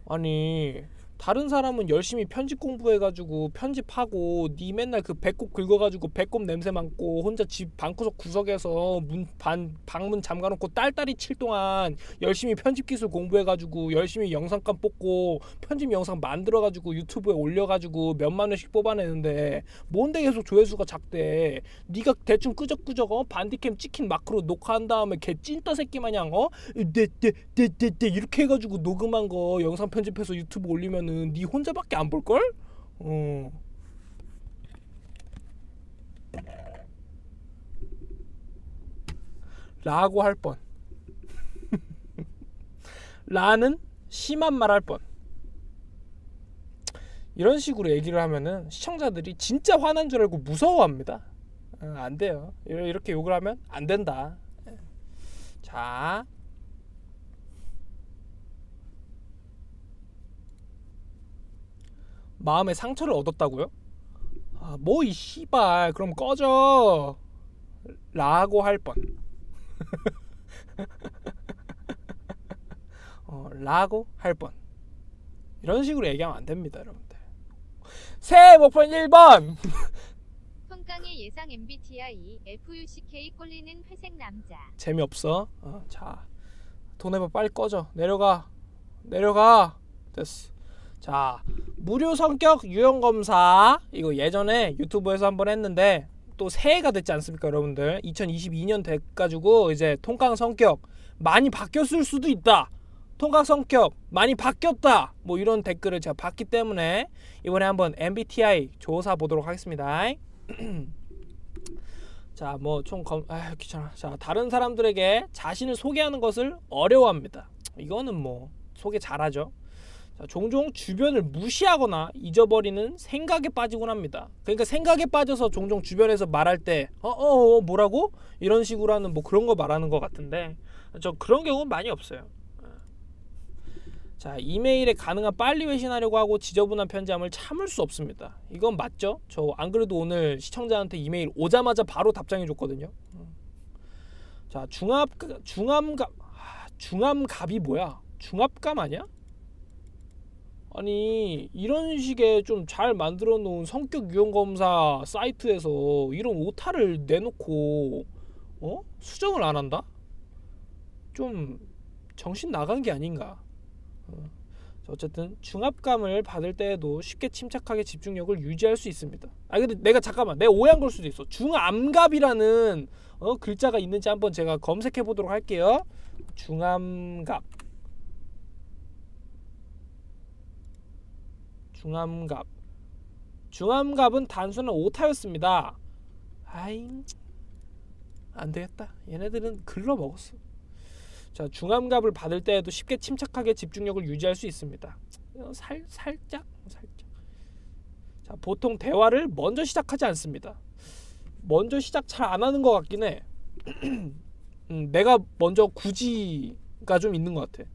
아니 다른 사람은 열심히 편집 공부해가지고 편집하고 니 맨날 그 배꼽 긁어가지고 배꼽 냄새 맡고 혼자 집 방구석 구석에서 방문 잠가놓고 딸딸이 칠 동안 열심히 편집 기술 공부해가지고 열심히 영상감 뽑고 편집 영상 만들어가지고 유튜브에 올려가지고 몇만 원씩 뽑아내는데 뭔데 계속 조회수가 작대. 니가 대충 끄적끄적 반디캠 찍힌 마크로 녹화한 다음에 개 찐따 새끼 마냥 네 이렇게 해가지고 녹음한 거 영상 편집해서 유튜브 올리면 네 혼자밖에 안 볼걸? 라고 할 뻔. 라는 심한 말 할 뻔. 이런 식으로 얘기를 하면은 시청자들이 진짜 화난 줄 알고 무서워합니다. 안 돼요. 이렇게 욕을 하면 안 된다. 자, 마음의 상처를 얻었다고요? 뭐 이 씨발 그럼 꺼져 라고 할 뻔. 라고 할 뻔. 이런 식으로 얘기하면 안 됩니다 여러분들. 새해 목표는 1번. 폰깡의 예상 MBTI FUCK 꼴리는 회색 남자. 재미없어. 자 돈해봐 빨리 꺼져. 내려가 됐어. 자 무료 성격 유형 검사 이거 예전에 유튜브에서 한번 했는데 또 새해가 됐지 않습니까 여러분들. 2022년 돼가지고 이제 통깡 성격 많이 바뀌었을 수도 있다. 통깡 성격 많이 바뀌었다. 뭐 이런 댓글을 제가 봤기 때문에 이번에 한번 MBTI 조사 보도록 하겠습니다. 자 뭐 총 귀찮아. 자 다른 사람들에게 자신을 소개하는 것을 어려워합니다. 이거는 뭐 소개 잘하죠. 자, 종종 주변을 무시하거나 잊어버리는 생각에 빠지곤 합니다. 그러니까 생각에 빠져서 종종 주변에서 말할 때 뭐라고? 이런 식으로 하는 뭐 그런 거 말하는 것 같은데 저 그런 경우는 많이 없어요. 자 이메일에 가능한 빨리 회신하려고 하고 지저분한 편지함을 참을 수 없습니다. 이건 맞죠? 저 안 그래도 오늘 시청자한테 이메일 오자마자 바로 답장해 줬거든요. 자 중암갑이 뭐야? 중압감 아니야? 아니 이런 식의 좀 잘 만들어 놓은 성격 유형 검사 사이트에서 이런 오타를 내놓고 수정을 안 한다? 좀 정신 나간 게 아닌가. 어쨌든 중압감을 받을 때에도 쉽게 침착하게 집중력을 유지할 수 있습니다. 근데 내가 잠깐만 내가 오해한 걸 수도 있어. 중암갑이라는 글자가 있는지 한번 제가 검색해 보도록 할게요. 중암갑 중암갑은 단순한 오타였습니다. 안 되겠다. 얘네들은 글러 먹었어. 자, 중함갑을 받을 때에도 쉽게 침착하게 집중력을 유지할 수 있습니다. 살짝. 자, 보통 대화를 먼저 시작하지 않습니다. 먼저 시작 잘 안 하는 것 같긴 해. 내가 먼저 굳이가 좀 있는 것 같아.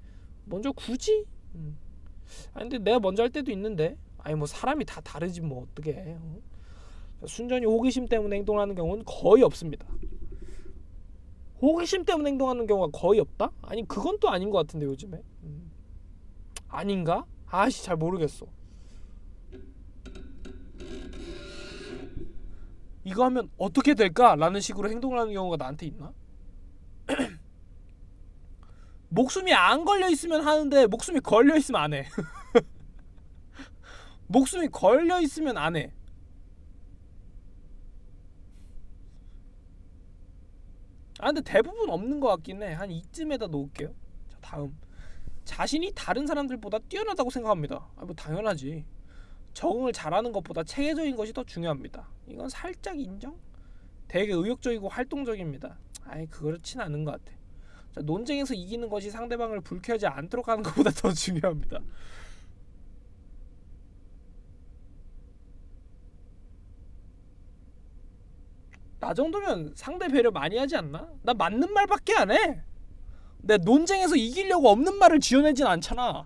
먼저 굳이? 아니 근데 내가 먼저 할 때도 있는데. 아니 뭐 사람이 다 다르지 뭐 어떡해. 순전히 호기심 때문에 행동하는 경우는 거의 없습니다. 호기심 때문에 행동하는 경우가 거의 없다? 아니 그건 또 아닌 것 같은데 요즘에. 아닌가? 아씨 잘 모르겠어. 이거 하면 어떻게 될까? 라는 식으로 행동을 하는 경우가 나한테 있나? 목숨이 안 걸려있으면 하는데 목숨이 걸려있으면 안 해. 목숨이 걸려있으면 안 해. 아 근데 대부분 없는 것 같긴 해. 한 이쯤에다 놓을게요. 자, 다음. 자신이 다른 사람들보다 뛰어나다고 생각합니다. 아, 뭐 당연하지. 적응을 잘하는 것보다 체계적인 것이 더 중요합니다. 이건 살짝 인정? 되게 의욕적이고 활동적입니다. 아이 그렇진 않은 것 같아. 자, 논쟁에서 이기는 것이 상대방을 불쾌하지 않도록 하는 것보다 더 중요합니다. 나 정도면 상대 배려 많이 하지 않나? 나 맞는 말밖에 안 해. 내 논쟁에서 이기려고 없는 말을 지어내진 않잖아.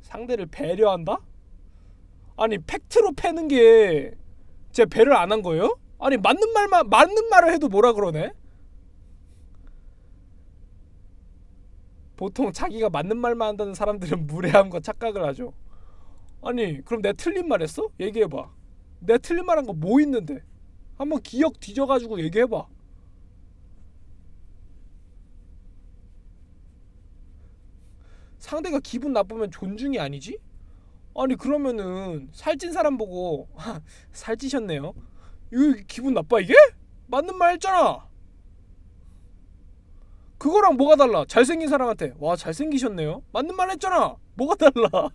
상대를 배려한다? 아니 팩트로 패는 게 제 배려를 안 한 거예요? 아니 맞는 말을 해도 뭐라 그러네? 보통 자기가 맞는 말만 한다는 사람들은 무례함과 착각을 하죠. 아니 그럼 내가 틀린 말 했어? 얘기해봐. 내가 틀린 말 한 거 뭐 있는데? 한번 기억 뒤져가지고 얘기해봐. 상대가 기분 나쁘면 존중이 아니지? 아니 그러면은 살찐 사람 보고 살찌셨네요. 이거 기분 나빠 이게? 맞는 말 했잖아. 그거랑 뭐가 달라? 잘생긴 사람한테 와 잘생기셨네요. 맞는 말 했잖아. 뭐가 달라?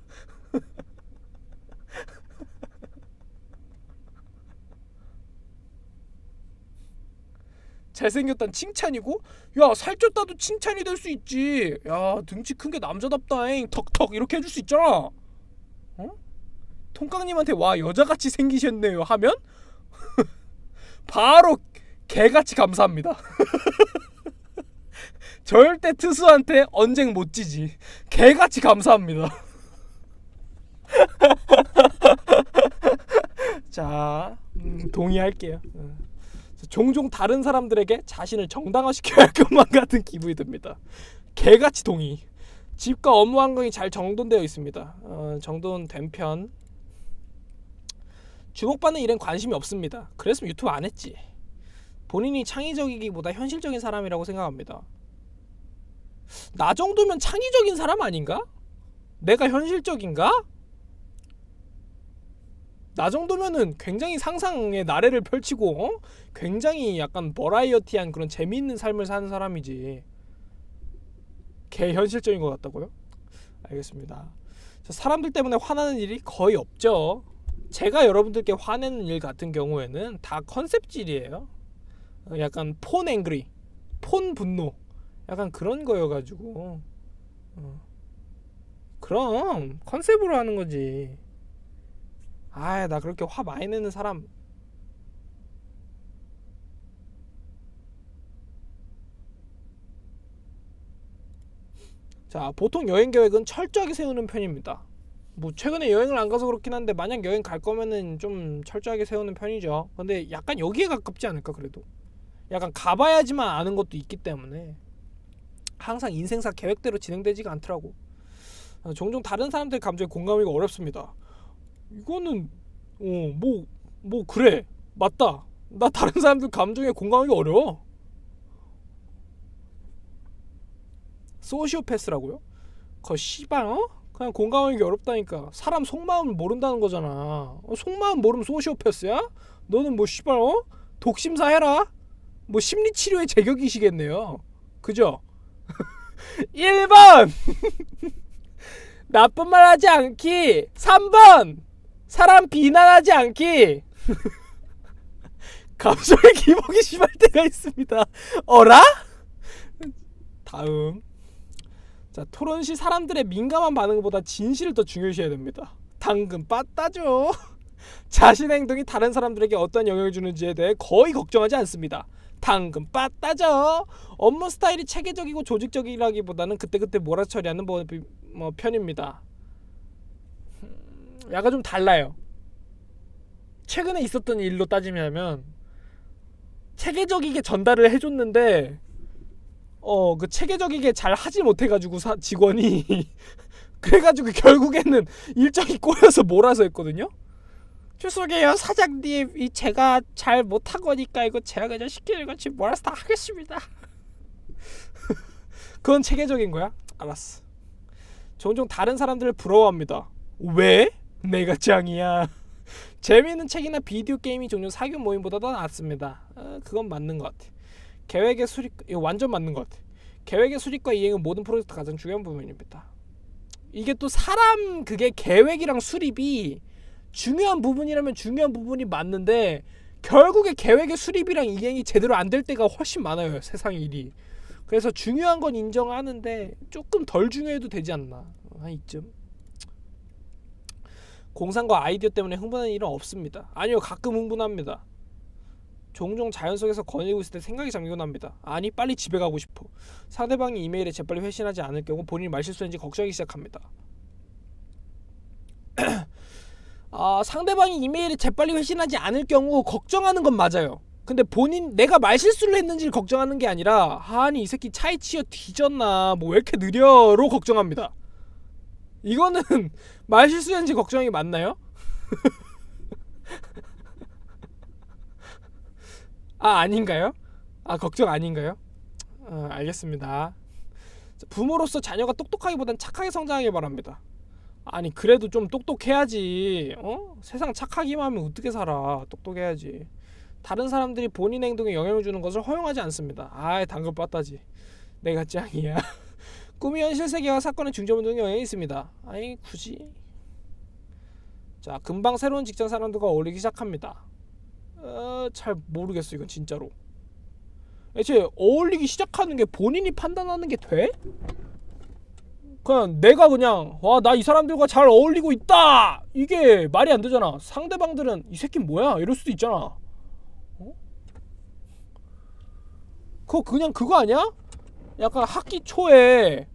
잘생겼단 칭찬이고 야 살쪘다도 칭찬이 될 수 있지. 야 등치 큰 게 남자답다잉 턱턱 이렇게 해줄 수 있잖아. 어? 통깡님한테 와 여자같이 생기셨네요 하면 바로 개같이 감사합니다. 절대 투수한테 언쟁 못 지지. 개같이 감사합니다. 자, 동의할게요. 종종 다른 사람들에게 자신을 정당화시켜야 할 것만 같은 기분이 듭니다. 개같이 동의. 집과 업무 환경이 잘 정돈되어 있습니다. 정돈된 편. 주목받는 일엔 관심이 없습니다. 그랬으면 유튜브 안 했지. 본인이 창의적이기보다 현실적인 사람이라고 생각합니다. 나 정도면 창의적인 사람 아닌가? 내가 현실적인가? 나 정도면은 굉장히 상상의 나래를 펼치고 굉장히 약간 버라이어티한 그런 재미있는 삶을 사는 사람이지. 개 현실적인 것 같다고요? 알겠습니다. 사람들 때문에 화나는 일이 거의 없죠. 제가 여러분들께 화내는 일 같은 경우에는 다 컨셉질이에요. 약간 폰 앵그리, 폰 분노, 약간 그런 거여가지고 그럼 컨셉으로 하는 거지. 아, 나 그렇게 화 많이 내는 사람. 자, 보통 여행 계획은 철저하게 세우는 편입니다. 뭐 최근에 여행을 안 가서 그렇긴 한데 만약 여행 갈 거면은 좀 철저하게 세우는 편이죠. 근데 약간 여기에 가깝지 않을까 그래도. 약간 가봐야지만 아는 것도 있기 때문에 항상 인생사 계획대로 진행되지가 않더라고. 종종 다른 사람들 감정에 공감하기가 어렵습니다. 이거는 뭐 그래 맞다. 나 다른 사람들 감정에 공감하기 어려워. 소시오패스라고요? 거 씨발 그냥 공감하기 어렵다니까. 사람 속마음을 모른다는 거잖아. 속마음 모르면 소시오패스야? 너는 뭐 씨발 독심사 해라. 뭐 심리치료의 제격이시겠네요. 그죠? 1번 나쁜 말 하지 않기. 3번 사람 비난하지 않기. 감정의 기복이 심할 때가 있습니다. 어라? 다음. 자, 토론 시 사람들의 민감한 반응보다 진실을 더 중요시해야 됩니다. 당근 빠따죠. 자신의 행동이 다른 사람들에게 어떤 영향을 주는지에 대해 거의 걱정하지 않습니다. 당근 빠따죠. 업무 스타일이 체계적이고 조직적이라기보다는 그때그때 몰아처리하는 편입니다. 약간 좀 달라요. 최근에 있었던 일로 따지면 체계적이게 전달을 해줬는데 그 체계적이게 잘 하지 못해가지고 직원이 그래가지고 결국에는 일정이 꼬여서 몰아서 했거든요. 죄송해요 사장님, 이 제가 잘 못한 거니까 이거 제가 그냥 시키는 거 지금 몰아서 다 하겠습니다. 그건 체계적인 거야? 알았어. 종종 다른 사람들을 부러워합니다. 왜? 내가 짱이야. 재미있는 책이나 비디오 게임이 종종 사교 모임보다 더 낫습니다. 그건 맞는 것 같아. 계획의 수립, 이거 완전 맞는 것 같아. 계획의 수립과 이행은 모든 프로젝트 가장 중요한 부분입니다. 이게 또 사람 그게 계획이랑 수립이 중요한 부분이라면 중요한 부분이 맞는데 결국에 계획의 수립이랑 이행이 제대로 안 될 때가 훨씬 많아요. 세상 일이. 그래서 중요한 건 인정하는데 조금 덜 중요해도 되지 않나. 한 이쯤. 공상과 아이디어 때문에 흥분하는 일은 없습니다. 아니요, 가끔 흥분합니다. 종종 자연 속에서 거닐고 있을 때 생각이 잠기곤 합니다. 아니, 빨리 집에 가고 싶어. 상대방이 이메일에 재빨리 회신하지 않을 경우 본인이 말실수했는지 걱정하기 시작합니다. 상대방이 이메일에 재빨리 회신하지 않을 경우 걱정하는 건 맞아요. 근데 내가 말실수를 했는지를 걱정하는 게 아니라 아니 이 새끼 차에 치여 뒤졌나 뭐 왜 이렇게 느려로 걱정합니다. 이거는 말실수했는지 걱정이 맞나요? 아닌가요? 걱정 아닌가요? 알겠습니다. 부모로서 자녀가 똑똑하기보단 착하게 성장하길 바랍니다. 아니 그래도 좀 똑똑해야지. 세상 착하기만 하면 어떻게 살아. 똑똑해야지. 다른 사람들이 본인 행동에 영향을 주는 것을 허용하지 않습니다. 당근 빠따지. 내가 짱이야. 꿈이 현실 세계와 사건의 중점 등에 영향이 있습니다. 아니 굳이. 자, 금방 새로운 직장 사람들과 어울리기 시작합니다. 잘 모르겠어 이건 진짜로. 애초에 어울리기 시작하는 게 본인이 판단하는 게 돼? 그냥 내가 그냥 나 이 사람들과 잘 어울리고 있다 이게 말이 안 되잖아. 상대방들은 이 새끼 뭐야 이럴 수도 있잖아. 그냥 그거 아니야? 약간 학기 초에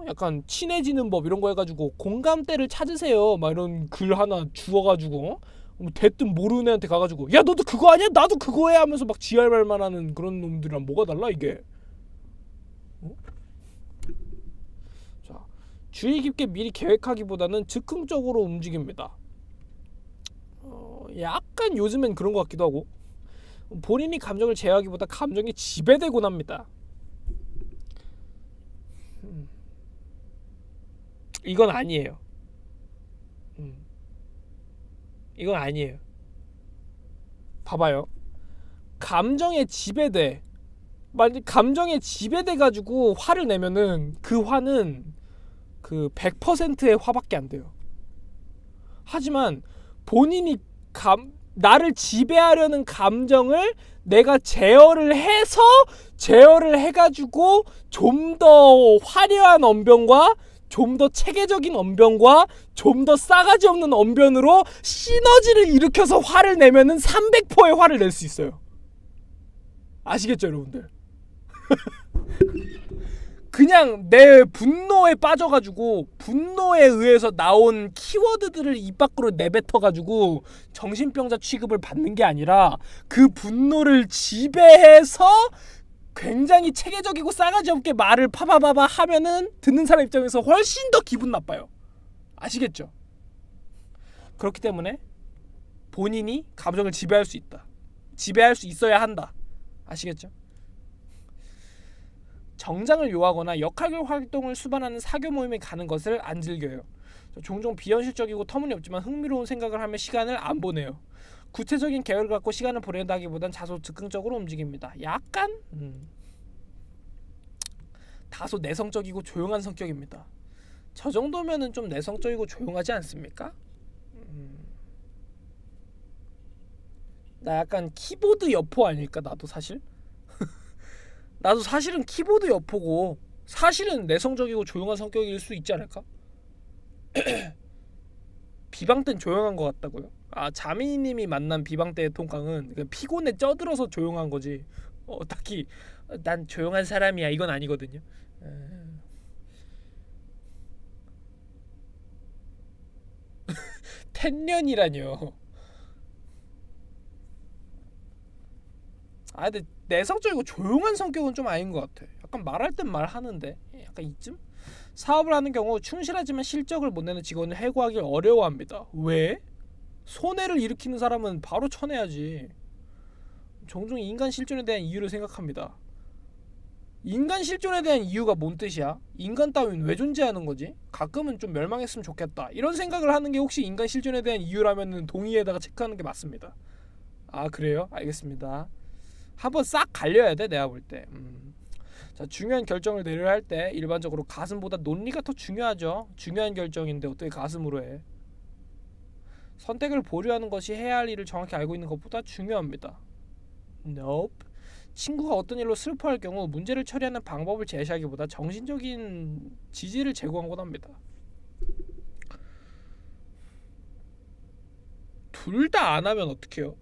약간 친해지는 법 이런 거 해가지고 공감대를 찾으세요 막 이런 글 하나 주워가지고 대뜸 모르는 애한테 가가지고 야 너도 그거 아니야? 나도 그거 해 하면서 막 지랄말만 하는 그런 놈들이랑 뭐가 달라 이게. 자, 주의 깊게 미리 계획하기보다는 즉흥적으로 움직입니다. 약간 요즘엔 그런 것 같기도 하고. 본인이 감정을 제어하기보다 감정이 지배되곤 합니다. 이건 아니에요. 이건 아니에요. 봐봐요. 감정에 지배돼. 만약 감정에 지배돼 가지고 화를 내면은 그 화는 그 100%의 화밖에 안 돼요. 하지만 본인이 나를 지배하려는 감정을 내가 제어를 해가지고 좀 더 화려한 언변과 좀 더 체계적인 언변과 좀 더 싸가지 없는 언변으로 시너지를 일으켜서 화를 내면은 300%의 화를 낼 수 있어요. 아시겠죠, 여러분들? 그냥 내 분노에 빠져가지고 분노에 의해서 나온 키워드들을 입 밖으로 내뱉어가지고 정신병자 취급을 받는 게 아니라 그 분노를 지배해서 굉장히 체계적이고 싸가지 없게 말을 파바바바 하면은 듣는 사람 입장에서 훨씬 더 기분 나빠요. 아시겠죠? 그렇기 때문에 본인이 감정을 지배할 수 있다. 지배할 수 있어야 한다. 아시겠죠? 정장을 요하거나 역할 활동을 수반하는 사교 모임에 가는 것을 안 즐겨요. 종종 비현실적이고 터무니없지만 흥미로운 생각을 하며 시간을 안 보내요. 구체적인 계획을 갖고 시간을 보낸다기보단 다소 즉흥적으로 움직입니다. 약간 다소 내성적이고 조용한 성격입니다. 저 정도면은 좀 내성적이고 조용하지 않습니까? 나 약간 키보드 여포 아닐까 나도 사실? 나도 사실은 키보드 여포고 사실은 내성적이고 조용한 성격일 수 있지 않을까? 비방 땐 조용한 것 같다고요? 아 자민이님이 만난 비방 때의 통깡은 그냥 피곤에 쪄들어서 조용한 거지. 딱히 난 조용한 사람이야 이건 아니거든요. 텐년이라뇨. 아 근데 내성적이고 조용한 성격은 좀 아닌 것 같아. 약간 말할 땐 말하는데 약간 이쯤? 사업을 하는 경우 충실하지만 실적을 못 내는 직원을 해고하기 어려워합니다. 왜? 손해를 일으키는 사람은 바로 쳐내야지. 종종 인간 실존에 대한 이유를 생각합니다. 인간 실존에 대한 이유가 뭔 뜻이야? 인간 따윈 왜 존재하는 거지? 가끔은 좀 멸망했으면 좋겠다. 이런 생각을 하는 게 혹시 인간 실존에 대한 이유라면 동의에다가 체크하는 게 맞습니다. 아 그래요? 알겠습니다. 한번 싹 갈려야 돼 내가 볼 때. 자 중요한 결정을 내려야 할 때 일반적으로 가슴보다 논리가 더 중요하죠. 중요한 결정인데 어떻게 가슴으로 해? 선택을 보류하는 것이 해야 할 일을 정확히 알고 있는 것보다 중요합니다. Nope. 친구가 어떤 일로 슬퍼할 경우 문제를 처리하는 방법을 제시하기보다 정신적인 지지를 제공하곤 합니다. 둘 다 안 하면 어떡해요?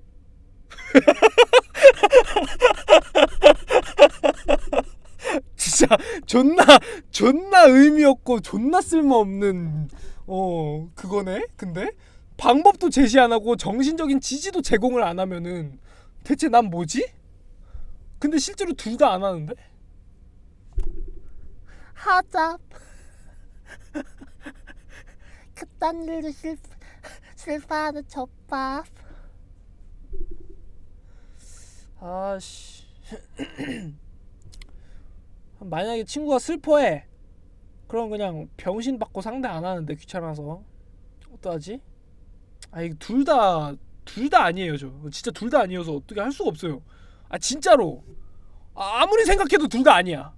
진짜 존나 의미 없고 존나 쓸모없는 그거네. 근데 방법도 제시 안 하고 정신적인 지지도 제공을 안 하면은 대체 난 뭐지? 근데 실제로 둘 다 안 하는데? 하자. 그딴 일도 실패하는 젖밥. 아씨. 만약에 친구가 슬퍼해. 그럼 그냥 병신 받고 상대 안 하는데 귀찮아서 어떡하지? 아 이거 둘 다 아니에요 저. 진짜 둘 다 아니어서 어떻게 할 수가 없어요. 아 진짜로. 아무리 생각해도 둘 다 아니야.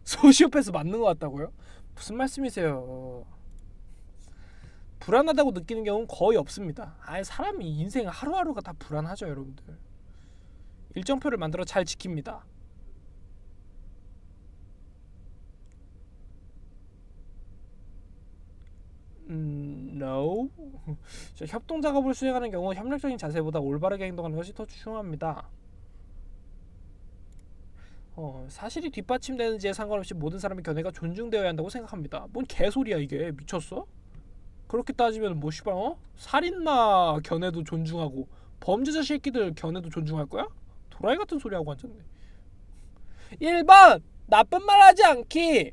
소시오패스 맞는 것 같다고요? 무슨 말씀이세요? 불안하다고 느끼는 경우는 거의 없습니다. 사람이 인생 하루하루가 다 불안하죠 여러분들. 일정표를 만들어 잘 지킵니다. No. 협동 작업을 수행하는 경우 협력적인 자세보다 올바르게 행동하는 것이 더 중요합니다. 사실이 뒷받침되는지에 상관없이 모든 사람의 견해가 존중되어야 한다고 생각합니다. 뭔 개소리야 이게. 미쳤어? 그렇게 따지면 뭐 씨발 살인마 견해도 존중하고 범죄자 새끼들 견해도 존중할 거야? 도라이 같은 소리 하고 앉았네. 1번 나쁜 말 하지 않기.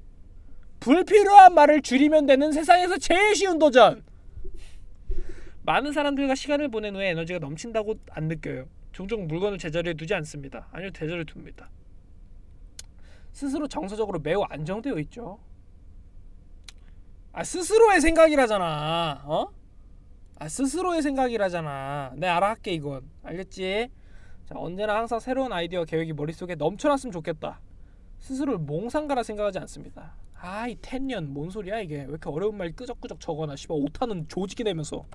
불필요한 말을 줄이면 되는 세상에서 제일 쉬운 도전. 많은 사람들과 시간을 보낸 후에 에너지가 넘친다고 안 느껴요. 종종 물건을 제자리에 두지 않습니다. 아니요 제자리에 둡니다. 스스로 정서적으로 매우 안정되어 있죠. 스스로의 생각이라잖아. 스스로의 생각이라잖아. 내 알아 할게 이건. 알겠지? 자 언제나 항상 새로운 아이디어 계획이 머릿속에 넘쳐났으면 좋겠다. 스스로를 몽상가라 생각하지 않습니다. 이 텐년 뭔 소리야 이게. 왜 이렇게 어려운 말 끄적끄적 적어놔. 씨발 오타는 조지게 내면서.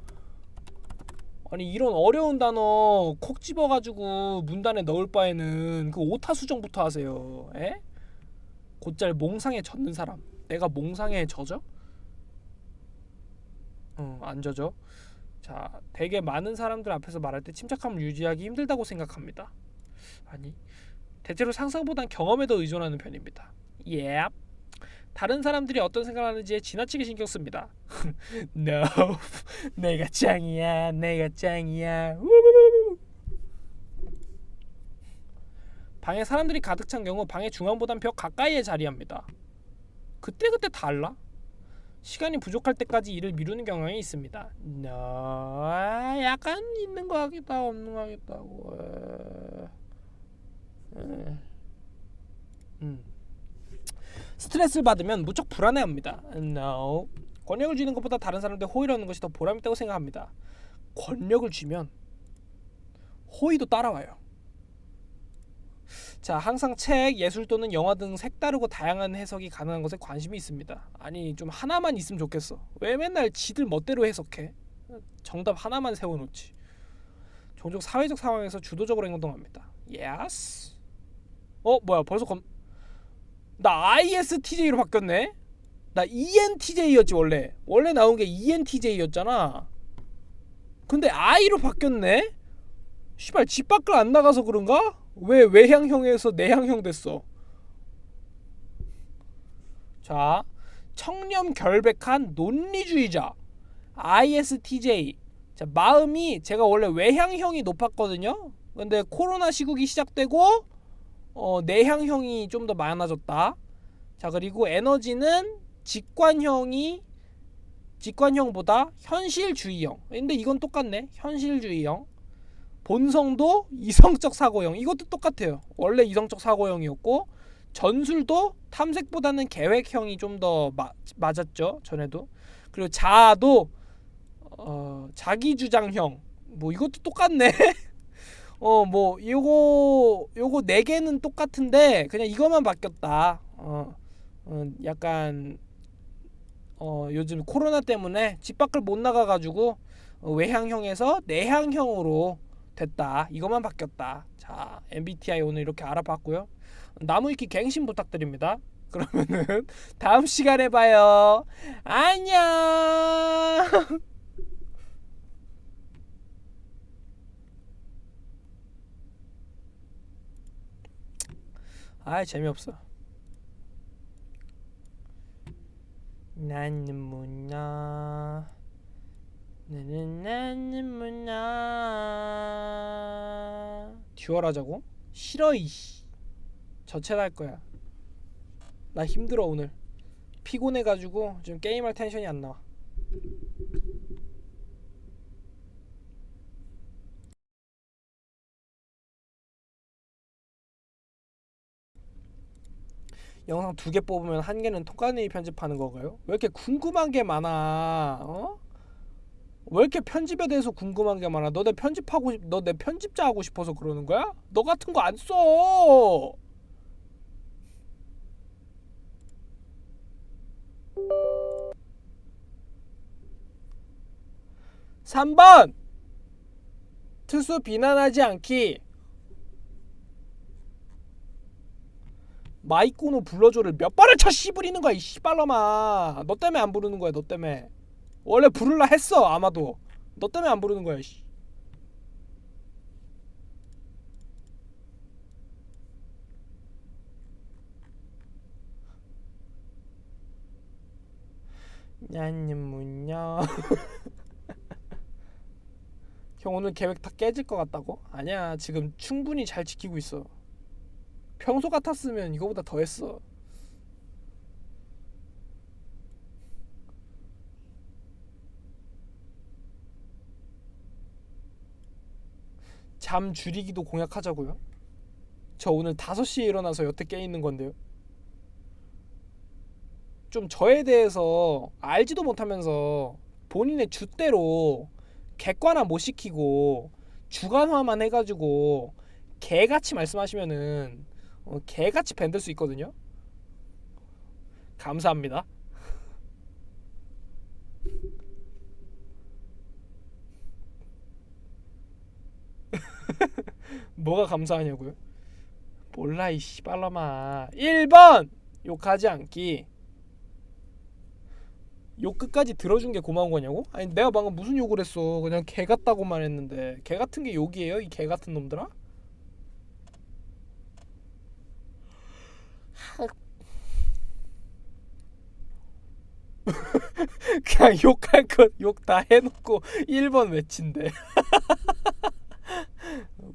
아니 이런 어려운 단어 콕 집어가지고 문단에 넣을 바에는 그 오타 수정부터 하세요. 에? 곧잘 몽상에 젖는 사람. 내가 몽상에 젖어? 안 젖어. 자 되게 많은 사람들 앞에서 말할 때 침착함을 유지하기 힘들다고 생각합니다. 아니 대체로 상상보단 경험에 더 의존하는 편입니다. Yep. 다른 사람들이 어떤 생각을 하는지에 지나치게 신경 씁니다. No. 내가 짱이야. 내가 짱이야. 방에 사람들이 가득 찬 경우 방의 중앙보단 벽 가까이에 자리합니다. 그때그때 달라. 시간이 부족할 때까지 일을 미루는 경향이 있습니다. No. 약간 있는 거 같기도 하고 없는 거 같기도 하고. 스트레스를 받으면 무척 불안해합니다. No. 권력을 쥐는 것보다 다른 사람들 호의를 얻는 것이 더 보람있다고 생각합니다. 권력을 쥐면 호의도 따라와요. 자, 항상 책, 예술 또는 영화 등 색다르고 다양한 해석이 가능한 것에 관심이 있습니다. 아니 좀 하나만 있으면 좋겠어. 왜 맨날 지들 멋대로 해석해? 정답 하나만 세워놓지. 종종 사회적 상황에서 주도적으로 행동합니다. 예스. 뭐야 벌써 나 ISTJ로 바뀌었네? 나 ENTJ였지 원래 나온 게 ENTJ였잖아. 근데 I로 바뀌었네? 씨발 집 밖을 안 나가서 그런가? 왜 외향형에서 내향형 됐어? 자, 청렴 결백한 논리주의자 ISTJ. 자, 마음이 제가 원래 외향형이 높았거든요. 근데 코로나 시국이 시작되고 내향형이 좀 더 많아졌다. 자, 그리고 에너지는 직관형보다 현실주의형. 근데 이건 똑같네. 현실주의형. 본성도 이성적 사고형. 이것도 똑같아요. 원래 이성적 사고형이었고 전술도 탐색보다는 계획형이 좀 더 맞았죠. 전에도. 그리고 자아도 자기주장형. 뭐 이것도 똑같네. 뭐 요거 네 개는 똑같은데 그냥 이것만 바뀌었다. 약간 요즘 코로나 때문에 집 밖을 못 나가가지고 외향형에서 내향형으로 됐다. 이것만 바뀌었다. 자, MBTI 오늘 이렇게 알아봤고요. 나무위키 갱신 부탁드립니다. 그러면은 다음 시간에 봐요. 안녕. 재미없어. 나는 문화 나는 문화 듀얼 하자고? 싫어 이씨. 저체할 거야. 나 힘들어 오늘. 피곤해가지고 지금 게임할 텐션이 안 나와. 영상 2개 뽑으면 1개는 통관이 편집하는 거가요? 왜 이렇게 궁금한 게 많아? 왜 이렇게 편집에 대해서 궁금한 게 많아? 너 내 편집자 하고 싶어서 그러는 거야? 너 같은 거 안 써. 3번 투수 비난하지 않기. 마이코노 불러줘를 몇 번을 쳐 씨부리는 거야 이 씨발놈아. 너 때문에 안 부르는 거야. 너 때문에. 원래 부를라 했어 아마도. 너 때문에 안 부르는 거야 씨. 나는 문요. 형 오늘 계획 다 깨질 것 같다고? 아니야 지금 충분히 잘 지키고 있어. 평소 같았으면 이거보다 더 했어. 잠 줄이기도 공약하자고요? 저 오늘 5시에 일어나서 여태 깨 있는 건데요. 좀 저에 대해서 알지도 못하면서 본인의 줏대로 객관화 못 시키고 주관화만 해가지고 개같이 말씀하시면은 개같이 밴들 수 있거든요. 감사합니다. 뭐가 감사하냐고요? 몰라 이 씨발놈아. 1번 욕하지 않기. 욕 끝까지 들어준 게 고마운 거냐고? 아니 내가 방금 무슨 욕을 했어. 그냥 개 같다고만 했는데 개 같은 게 욕이에요? 이 개 같은 놈들아? 그냥 욕할 것 욕 다 해놓고 1번 외친대.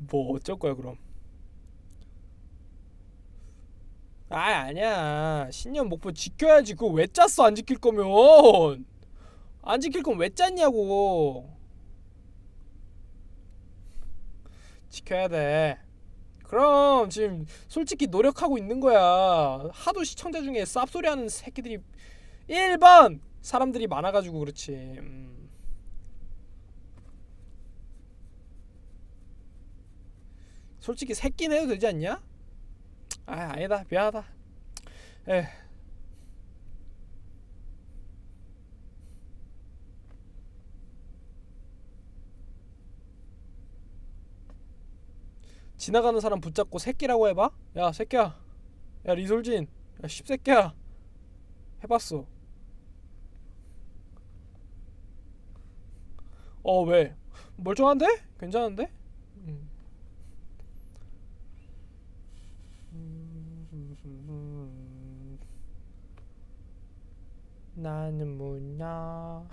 뭐 어쩔 거야 그럼. 아니야 신년 목표 지켜야지. 그거 왜 짰어? 안 지킬 거면. 안 지킬 거면 왜 짰냐고. 지켜야 돼. 그럼 지금 솔직히 노력하고 있는 거야. 하도 시청자 중에 쌉소리 하는 새끼들이 1번 사람들이 많아가지고 그렇지. 솔직히 새끼는 해도 되지 않냐? 아니다 미안하다. 에. 지나가는 사람 붙잡고 새끼라고 해봐. 야 새끼야. 야 리솔진. 야 씹새끼야. 해봤어. 왜? 멀쩡한데? 괜찮은데? 나는 뭐냐?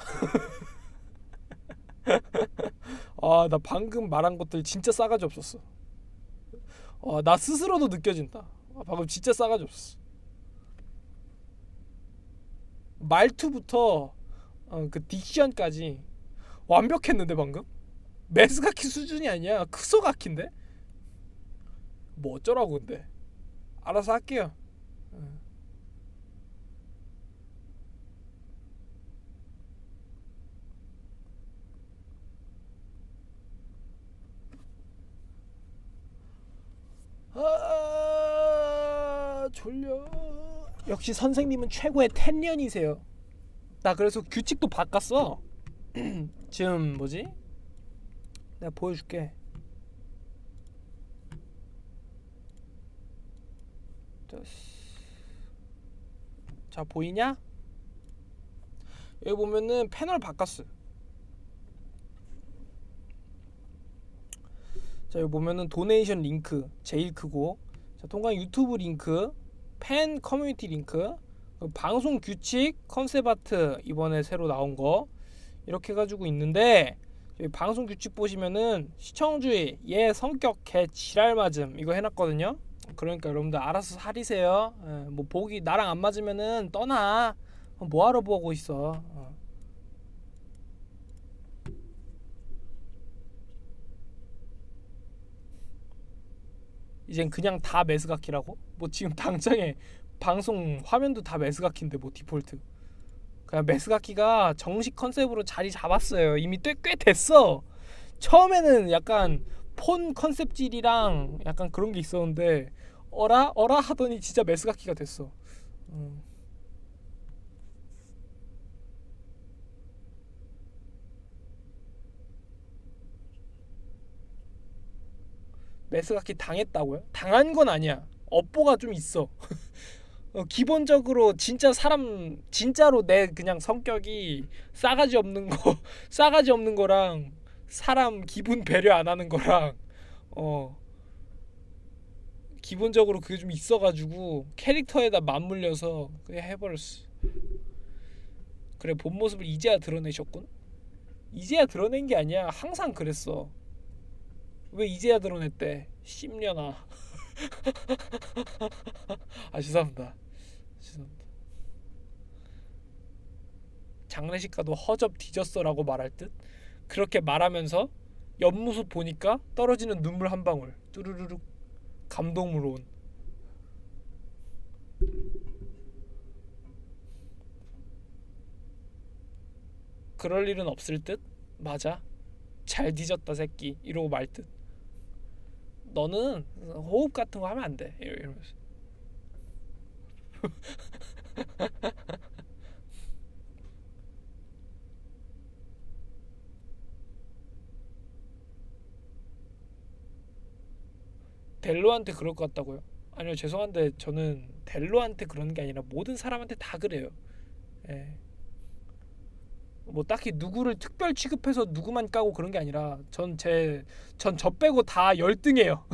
나 방금 말한 것들 진짜 싸가지 없었어. 나 스스로도 느껴진다. 방금 진짜 싸가지 없었어. 말투부터 그 딕션까지 완벽했는데 방금? 메스가키 수준이 아니야. 크소가키인데? 뭐 어쩌라고 근데. 알아서 할게요. 졸려. 역시 선생님은 최고의 텐년이세요. 나 그래서 규칙도 바꿨어. 지금 뭐지? 내가 보여줄게. 자 보이냐? 여기 보면은 패널 바꿨어. 자 여기 보면은 도네이션 링크 제일 크고, 자 통관 유튜브 링크, 팬 커뮤니티 링크, 방송 규칙, 컨셉 아트 이번에 새로 나온 거 이렇게 해가지고 있는데, 여기 방송 규칙 보시면은 시청주의, 얘 성격 개 지랄맞음 이거 해놨거든요. 그러니까 여러분들 알아서 사리세요. 뭐 보기 나랑 안 맞으면은 떠나. 뭐하러 보고 있어. 이젠 그냥 다 메스가키라고? 뭐 지금 당장에 방송 화면도 다 메스가키인데 뭐 디폴트. 그냥 메스가키가 정식 컨셉으로 자리 잡았어요. 이미 꽤 됐어. 처음에는 약간 폰 컨셉질이랑 약간 그런 게 있었는데 어라 하더니 진짜 메스가키가 됐어. 메스가키 당했다고요? 당한 건 아니야. 업보가 좀 있어. 기본적으로 진짜 사람 진짜로 내 그냥 성격이 싸가지 없는 거 싸가지 없는 거랑 사람 기분 배려 안 하는 거랑 기본적으로 그게 좀 있어가지고 캐릭터에다 맞물려서 그냥 해버렸어. 그래 본 모습을 이제야 드러내셨군. 이제야 드러낸 게 아니야. 항상 그랬어. 왜 이제야 드러냈대? 10년아. 죄송합니다. 장례식 가도 허접 뒤졌어라고 말할 듯. 그렇게 말하면서 옆모습 보니까 떨어지는 눈물 한 방울 뚜루루룩 감동으로 온. 그럴 일은 없을 듯. 맞아. 잘 뒤졌다 새끼 이러고 말 듯. 너는 호흡 같은 거 하면 안 돼. 이러면서. 델로한테 그럴 것 같다고요? 아니요 죄송한데 저는 델로한테 그러는 게 아니라 모든 사람한테 다 그래요. 예. 뭐 딱히 누구를 특별 취급해서 누구만 까고 그런 게 아니라 전 저 빼고 다 열등해요.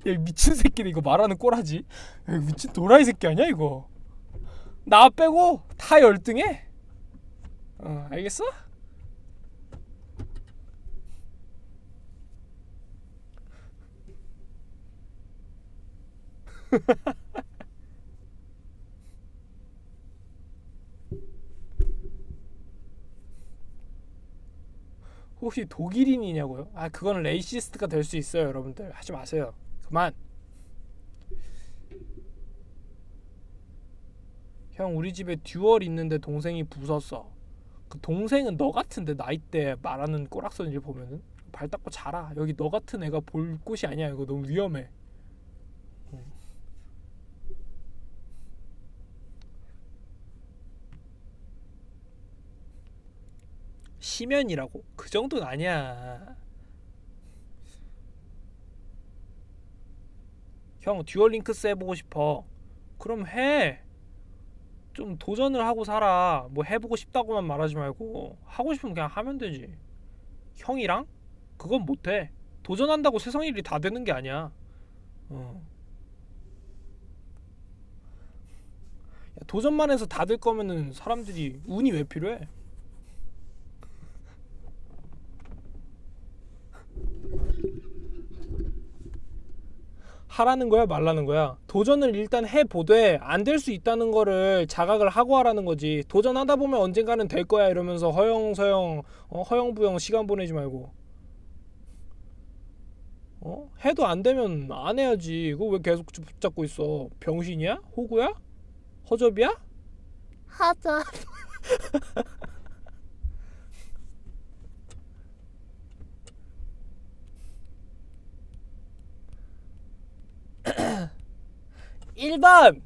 야 미친 새끼들 이거 말하는 꼬라지. 야, 미친 도라이 새끼 아니야 이거. 나 빼고 다 열등해. 알겠어? 혹시 독일인이냐고요? 그건 레이시스트가 될 수 있어요. 여러분들 하지 마세요. 그만. 형 우리 집에 듀얼 있는데 동생이 부쉈어. 그 동생은 너 같은데 나이대 말하는 꼬락선질 보면은 발 닦고 자라. 여기 너 같은 애가 볼 곳이 아니야. 이거 너무 위험해. 심연이라고? 그 정도는 아니야. 형 듀얼링크스 해보고 싶어. 그럼 해. 좀 도전을 하고 살아. 뭐 해보고 싶다고만 말하지 말고 하고 싶으면 그냥 하면 되지. 형이랑? 그건 못해. 도전한다고 세상 일이 다 되는 게 아니야. 야, 도전만 해서 다 될 거면은 사람들이 운이 왜 필요해? 하라는 거야 말라는 거야? 도전을 일단 해보되 안 될 수 있다는 거를 자각을 하고 하라는 거지. 도전하다 보면 언젠가는 될 거야 이러면서 허영서영 허영부영 시간 보내지 말고 해도 안 되면 안 해야지. 그거 왜 계속 붙잡고 있어? 병신이야? 호구야? 허접이야? 하자. 1번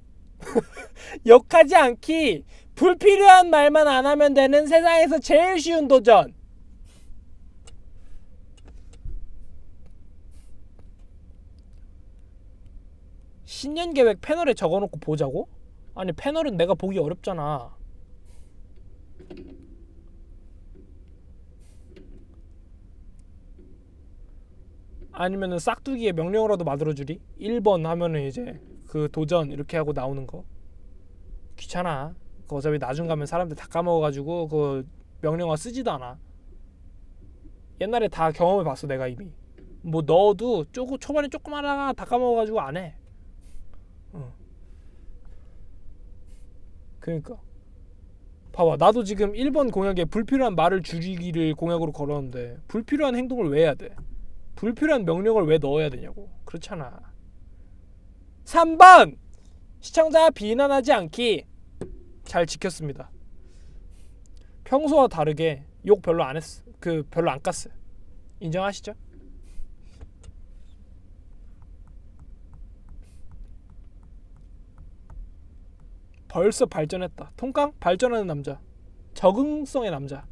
욕하지 않기. 불필요한 말만 안 하면 되는 세상에서 제일 쉬운 도전. 신년 계획 패널에 적어놓고 보자고? 아니 패널은 내가 보기 어렵잖아. 아니면은 싹두기에 명령어라도 만들어주리? 1번 하면은 이제 그 도전 이렇게 하고 나오는 거 귀찮아. 그 어차피 나중 가면 사람들 다 까먹어가지고 그 명령어 쓰지도 않아. 옛날에 다 경험해봤어 내가 이미. 뭐 넣어도 초반에 조금 하다가 다 까먹어가지고 안해. 그러니까 봐봐, 나도 지금 1번 공약에 불필요한 말을 줄이기를 공약으로 걸었는데 불필요한 행동을 왜 해야 돼? 불필요한 명령을 왜 넣어야 되냐고. 그렇잖아. 3번 시청자 비난하지 않기. 잘 지켰습니다. 평소와 다르게 욕 별로 안 했어. 별로 안 깠어요. 인정하시죠? 벌써 발전했다. 통깡? 발전하는 남자. 적응성의 남자.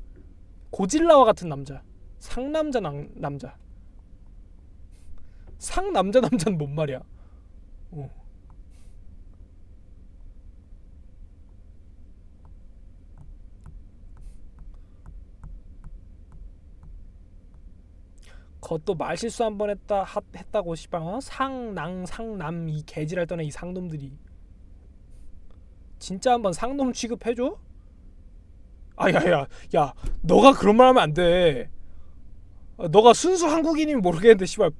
고질라와 같은 남자. 상남자 남자. 상남자는 뭔 말이야? 그것도 말실수 한 번 했다고 씨발 상남 이 개지랄 떠네 이 상놈들이. 진짜 한번 상놈 취급해줘? 야야야 너가 그런 말 하면 안 돼. 너가 순수 한국인이면 모르겠는데 씨발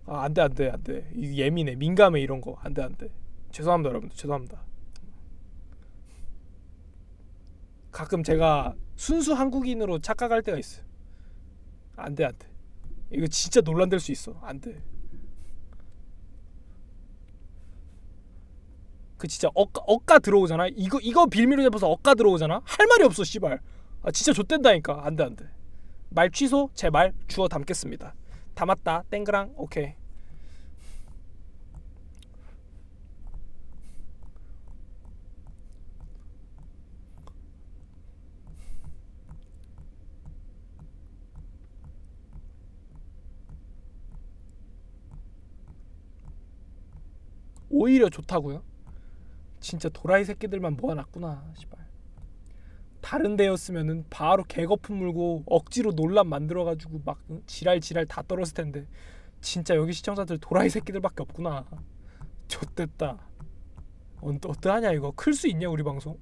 안돼 예민해 민감해 이런 거 안돼. 죄송합니다 여러분들. 죄송합니다. 가끔 제가 순수 한국인으로 착각할 때가 있어. 안돼 이거 진짜 논란될 수 있어. 안돼. 그 진짜 억가 들어오잖아. 이거 빌미로 잡아서 억가 들어오잖아. 할 말이 없어 씨발. 진짜 좆된다니까. 안돼. 말 취소. 제 말 주워 담겠습니다. 담았다. 땡그랑. 오케이. 오히려 좋다고요? 진짜 도라이 새끼들만 모아놨구나. 씨발. 다른 데였으면은 바로 개거품 물고 억지로 논란 만들어가지고 막 지랄 다 떨었을 텐데 진짜 여기 시청자들 도라이 새끼들밖에 없구나. 좆됐다. 어떠하냐 이거. 클 수 있냐 우리 방송?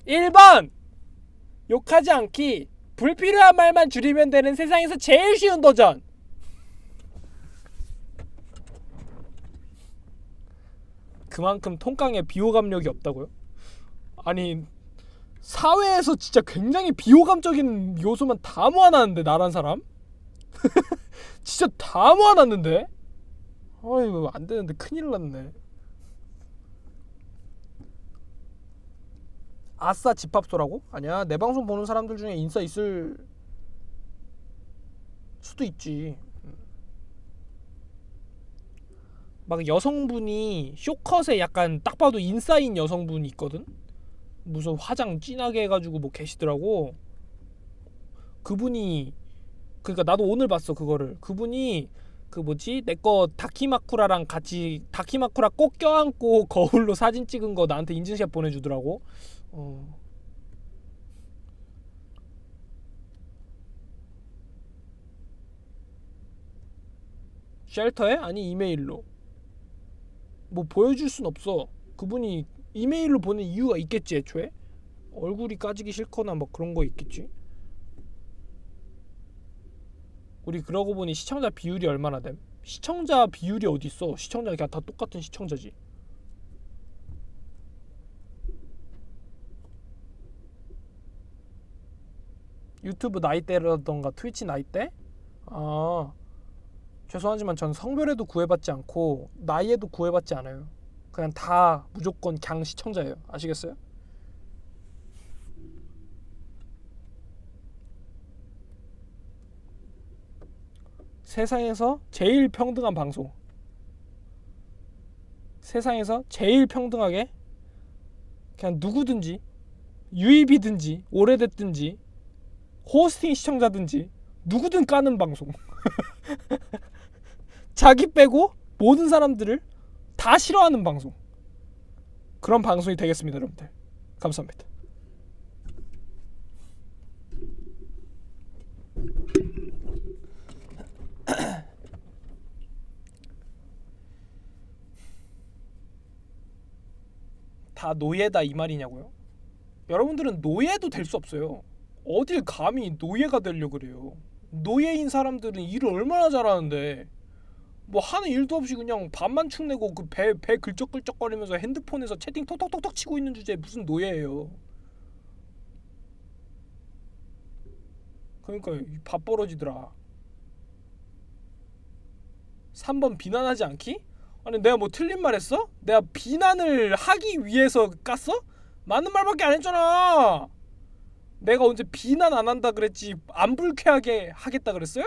1번 욕하지 않기. 불필요한 말만 줄이면 되는 세상에서 제일 쉬운 도전. 그만큼 통깡에 비호감력이 없다고요? 아니 사회에서 진짜 굉장히 비호감적인 요소만 다 모아놨는데 나란 사람? 진짜 다 모아놨는데? 이거 안되는데 큰일 났네. 아싸 집합소라고? 아니야 내 방송 보는 사람들 중에 인싸 있을 수도 있지. 막 여성분이 쇼컷에 약간 딱 봐도 인싸인 여성분이 있거든? 무슨 화장 진하게 해가지고 뭐 계시더라고. 그분이 그러니까 나도 오늘 봤어 그거를. 그분이 그 뭐지 내 거 다키마쿠라랑 같이 다키마쿠라 꼭 껴안고 거울로 사진 찍은 거 나한테 인증샷 보내주더라고. 쉘터에? 아니 이메일로. 뭐 보여줄 순 없어. 그분이 이메일로 보낸 이유가 있겠지 애초에. 얼굴이 까지기 싫거나 뭐 그런 거 있겠지. 우리 그러고 보니 시청자 비율이 얼마나 됨? 시청자 비율이 어디 있어? 시청자가 그냥 다 똑같은 시청자지. 유튜브 나이대라던가 트위치 나이대? 아 죄송하지만 전 성별에도 구애받지 않고 나이에도 구애받지 않아요. 그냥 다 무조건 강 시청자예요. 아시겠어요? 세상에서 제일 평등한 방송. 세상에서 제일 평등하게 그냥 누구든지 유입이든지 오래됐든지 호스팅 시청자든지 누구든 까는 방송. 자기 빼고 모든 사람들을 다 싫어하는 방송. 그런 방송이 되겠습니다, 여러분들. 감사합니다. 다 노예다 이 말이냐고요? 여러분들은 노예도 될 수 없어요. 어딜 감히 노예가 되려고 그래요. 노예인 사람들은 일을 얼마나 잘하는데 뭐 하는 일도 없이 그냥 밥만 축내고 그 배 긁적긁적거리면서 핸드폰에서 채팅 톡톡톡톡 치고 있는 주제에 무슨 노예예요. 그러니까 밥 벌어지더라. 3번 비난하지 않기? 아니 내가 뭐 틀린 말 했어? 내가 비난을 하기 위해서 깠어? 맞는 말밖에 안 했잖아. 내가 언제 비난 안 한다 그랬지 안 불쾌하게 하겠다 그랬어요?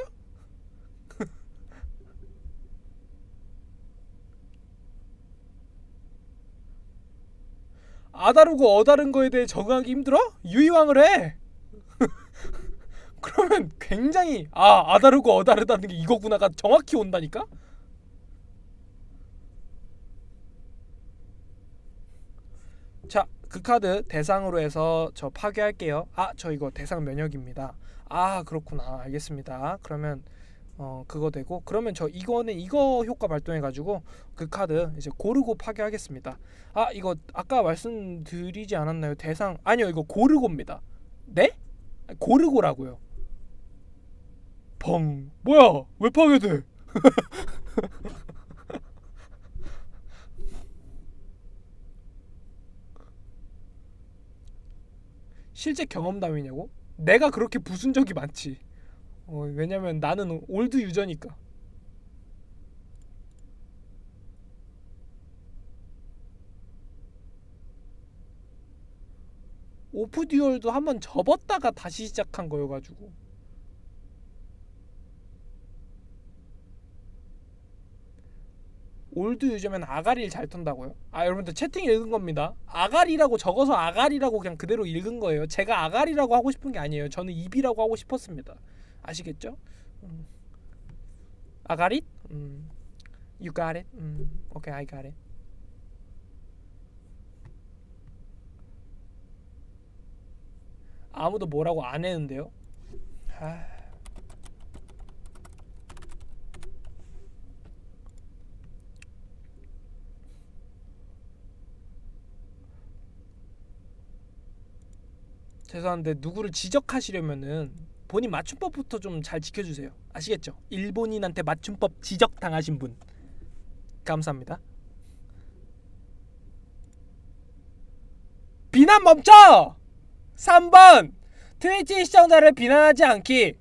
아다르고 어다른 거에 대해 적응하기 힘들어? 유희왕을 해. 그러면 굉장히 아다르고 어다르다는 게 이거구나가 정확히 온다니까? 자, 그 카드 대상으로 해서 저 파괴할게요. 저 이거 대상 면역입니다. 그렇구나. 알겠습니다. 그러면 그거 되고 그러면 저 이거는 이거 효과 발동해 가지고 그 카드 이제 고르고 파괴하겠습니다. 이거 아까 말씀드리지 않았나요? 대상 아니요. 이거 고르고입니다. 네? 고르고라고요. 펑. 뭐야? 왜 파괴돼? 실제 경험담이냐고? 내가 그렇게 부순 적이 많지. 왜냐면 나는 올드 유저니까. 오프 듀얼도 한번 접었다가 다시 시작한 거여가지고. 올드 유저면 아가리를 잘 턴다고요? 여러분들 채팅 읽은 겁니다. 아가리라고 적어서 아가리라고 그냥 그대로 읽은 거예요. 제가 아가리라고 하고 싶은 게 아니에요. 저는 입이라고 하고 싶었습니다. 아시겠죠? 아가리? You got it? Okay, I got it. 아무도 뭐라고 안 했는데요? 죄송한데 누구를 지적하시려면은 본인 맞춤법부터 좀 잘 지켜주세요. 아시겠죠? 일본인한테 맞춤법 지적 당하신 분 감사합니다. 비난 멈춰! 3번 트위치 시청자를 비난하지 않기.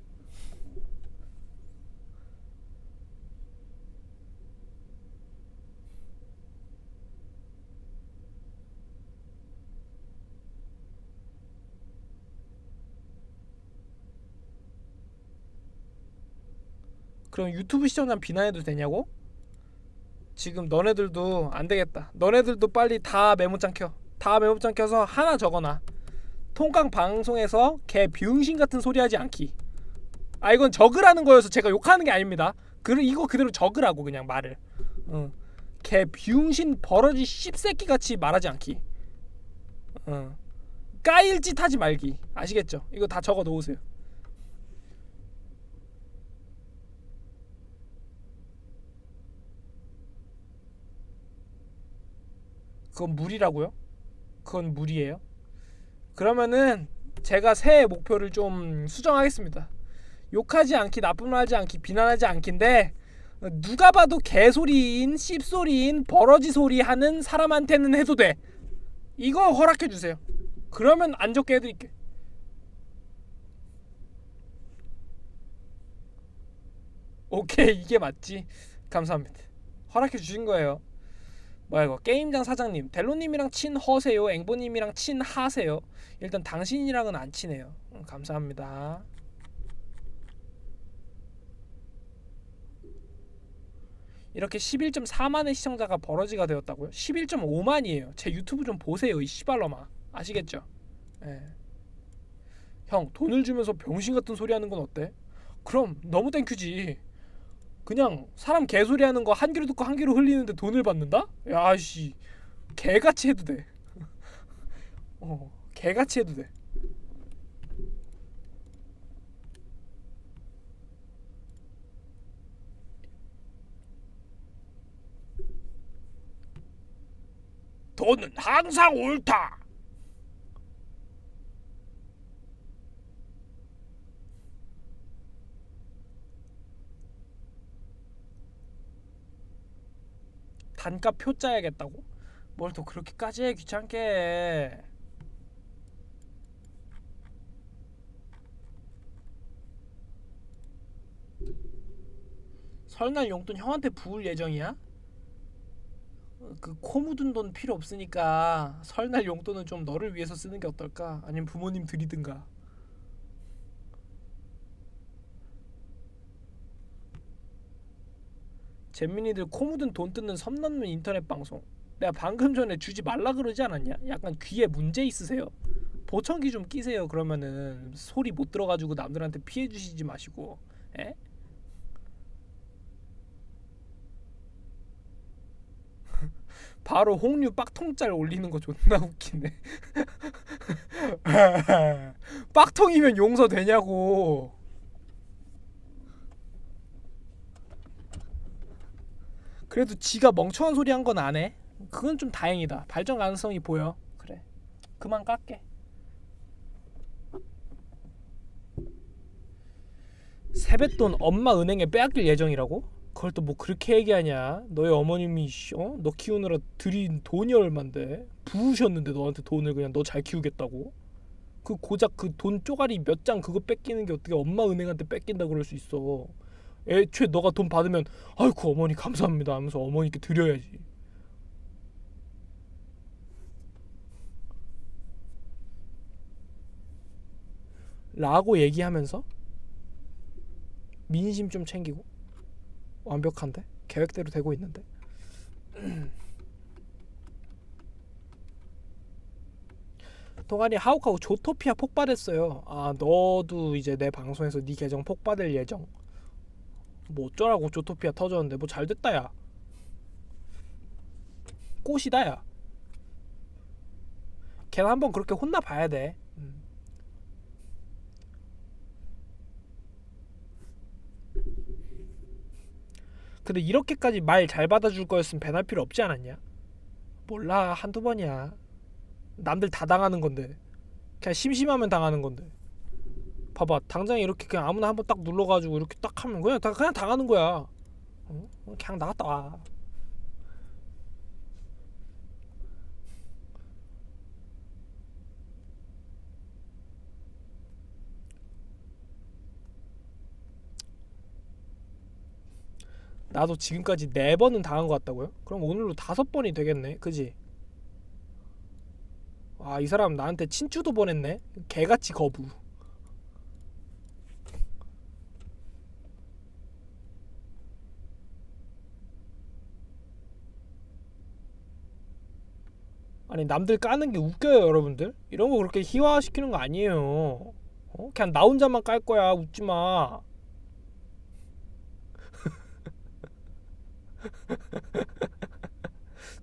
그럼 유튜브 시청자 비난해도 되냐고? 지금 너네들도 안 되겠다. 너네들도 빨리 다 메모장 켜. 다 메모장 켜서 하나 적어놔. 통깡 방송에서 개 비응신 같은 소리 하지 않기. 아 이건 적으라는 거여서 제가 욕하는 게 아닙니다. 이거 그대로 적으라고 그냥 말을. 개 비응신 버러지 씹새끼 같이 말하지 않기. 까일 짓 하지 말기. 아시겠죠? 이거 다 적어 놓으세요. 그건 무리라고요? 그건 무리예요? 그러면은 제가 새해 목표를 좀 수정하겠습니다. 욕하지 않기, 나쁜 말 하지 않기, 비난하지 않기인데 누가 봐도 개소리인, 씹소리인, 버러지 소리 하는 사람한테는 해도 돼. 이거 허락해 주세요. 그러면 안 적게 해드릴게. 오케이, 이게 맞지. 감사합니다. 허락해 주신 거예요. 뭐야 이거, 게임장 사장님, 델로님이랑 친허세요? 앵보님이랑 친하세요? 일단 당신이랑은 안 친해요. 감사합니다. 이렇게 11.4만의 시청자가 버러지가 되었다고요? 11.5만이에요. 제 유튜브 좀 보세요 이 씨발놈아. 아시겠죠? 예. 형, 돈을 주면서 병신 같은 소리 하는 건 어때? 그럼 너무 땡큐지. 그냥 사람 개소리 하는 거 한 귀로 듣고 한 귀로 흘리는데 돈을 받는다? 야씨, 개같이 해도 돼. 개같이 해도 돼. 돈은 항상 옳다. 단가 표 짜야겠다고? 뭘 또 그렇게까지 해, 귀찮게 해. 설날 용돈 형한테 부을 예정이야? 그 코 묻은 돈 필요 없으니까 설날 용돈은 좀 너를 위해서 쓰는 게 어떨까? 아니면 부모님 드리든가. 잼민이들 코 묻은 돈 뜯는 섬 넘는 인터넷 방송. 내가 방금 전에 주지 말라 그러지 않았냐? 약간 귀에 문제 있으세요? 보청기 좀 끼세요. 그러면은 소리 못 들어가지고 남들한테 피해 주시지 마시고. 에? 바로 홍류 빡통짤 올리는 거 존나 웃기네. 빡통이면 용서되냐고. 그래도 지가 멍청한 소리 한 건 안 해. 그건 좀 다행이다. 발전 가능성이 보여. 그래, 그만 깎게. 세뱃돈 엄마 은행에 빼앗길 예정이라고? 그걸 또 뭐 그렇게 얘기하냐? 너의 어머님이 너 키우느라 들인 돈이 얼만데? 부으셨는데 너한테 돈을 그냥 너 잘 키우겠다고? 그 고작 그 돈 쪼가리 몇 장 그거 뺏기는 게 어떻게 엄마 은행한테 뺏긴다 그럴 수 있어? 애초에 너가 돈 받으면 아이고 어머니 감사합니다 하면서 어머니께 드려야지. 라고 얘기하면서 민심 좀 챙기고. 완벽한데? 계획대로 되고 있는데? 동아리 하욱하고 조토피아 폭발했어요. 아, 너도 이제 내 방송에서 네 계정 폭발될 예정. 뭐 어쩌라고. 조토피아 터졌는데 뭐 잘됐다 야. 꽃이다 야. 걔는 한번 그렇게 혼나 봐야 돼. 근데 이렇게까지 말 잘 받아줄 거였으면 배날 필요 없지 않았냐? 몰라, 한두 번이야. 남들 다 당하는 건데. 그냥 심심하면 당하는 건데. 봐봐, 당장 이렇게 그냥 아무나 한번 딱 눌러가지고 이렇게 딱 하면 그냥 당하는 거야. 그냥 나갔다 와. 나도 지금까지 4번은 당한 것 같다고요? 그럼 오늘로 5번이 되겠네, 그지? 아, 이 사람 나한테 친추도 보냈네. 개같이 거부. 아니 남들 까는 게 웃겨요 여러분들. 이런 거 그렇게 희화시키는 거 아니에요. 그냥 나 혼자만 깔 거야. 웃지 마.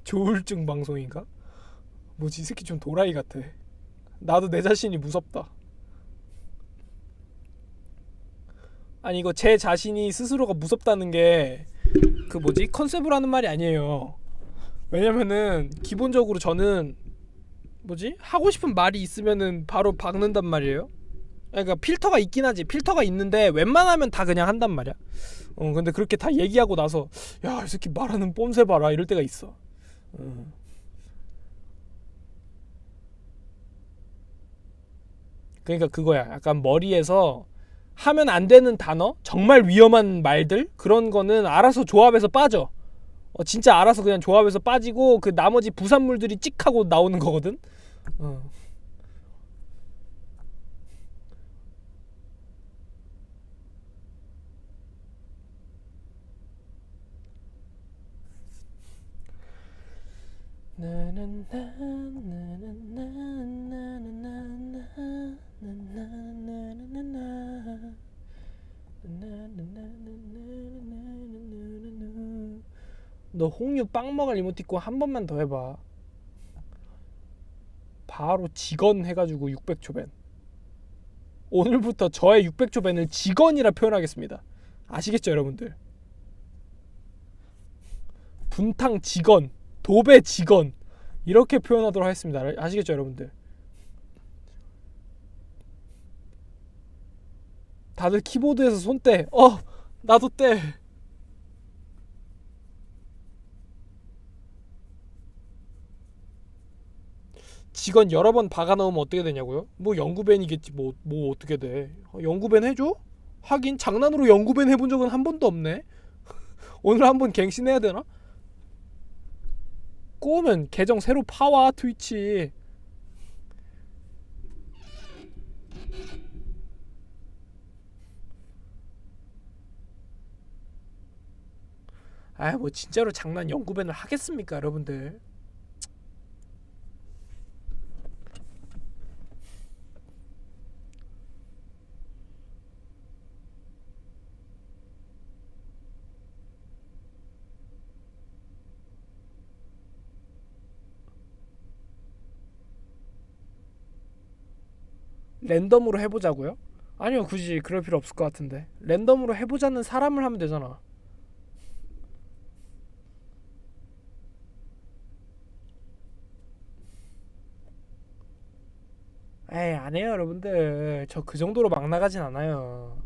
조울증 방송인가? 뭐지 이 새끼 좀 도라이 같아. 나도 내 자신이 무섭다. 아니 이거 제 자신이 스스로가 무섭다는 게 그 뭐지 컨셉으로 하는 말이 아니에요. 왜냐면은 기본적으로 저는 뭐지 하고 싶은 말이 있으면은 바로 박는단 말이에요. 그러니까 필터가 있긴 하지. 필터가 있는데 웬만하면 다 그냥 한단 말이야. 근데 그렇게 다 얘기하고 나서 야 이 새끼 말하는 뽐새 봐라 이럴 때가 있어. 그러니까 그거야. 약간 머리에서 하면 안 되는 단어, 정말 위험한 말들 그런 거는 알아서 조합해서 빠져. 진짜 알아서 그냥 조합해서 빠지고 그 나머지 부산물들이 찍 하고 나오는 거거든. 너 홍유 빵 먹을 이모티콘 한 번만 더 해봐. 바로 직원 해가지고 600초밴. 오늘부터 저의 600초밴을 직원이라 표현하겠습니다. 아시겠죠 여러분들? 분탕 직원, 도배 직원 이렇게 표현하도록 하겠습니다. 아시겠죠 여러분들? 다들 키보드에서 손 떼. 나도 떼. 직원 여러 번 박아 넣으면 어떻게 되냐고요? 뭐 영구밴이겠지. 뭐 어떻게 돼? 영구밴 해줘? 하긴 장난으로 영구밴 해본 적은 한 번도 없네. 오늘 한번 갱신해야 되나? 꼬우면 계정 새로 파와 트위치. 뭐 진짜로 장난 영구밴을 하겠습니까 여러분들? 랜덤으로 해보자고요? 아니요 굳이 그럴 필요 없을 것 같은데. 랜덤으로 해보자는 사람을 하면 되잖아. 안해요 여러분들. 저 그 정도로 막 나가진 않아요.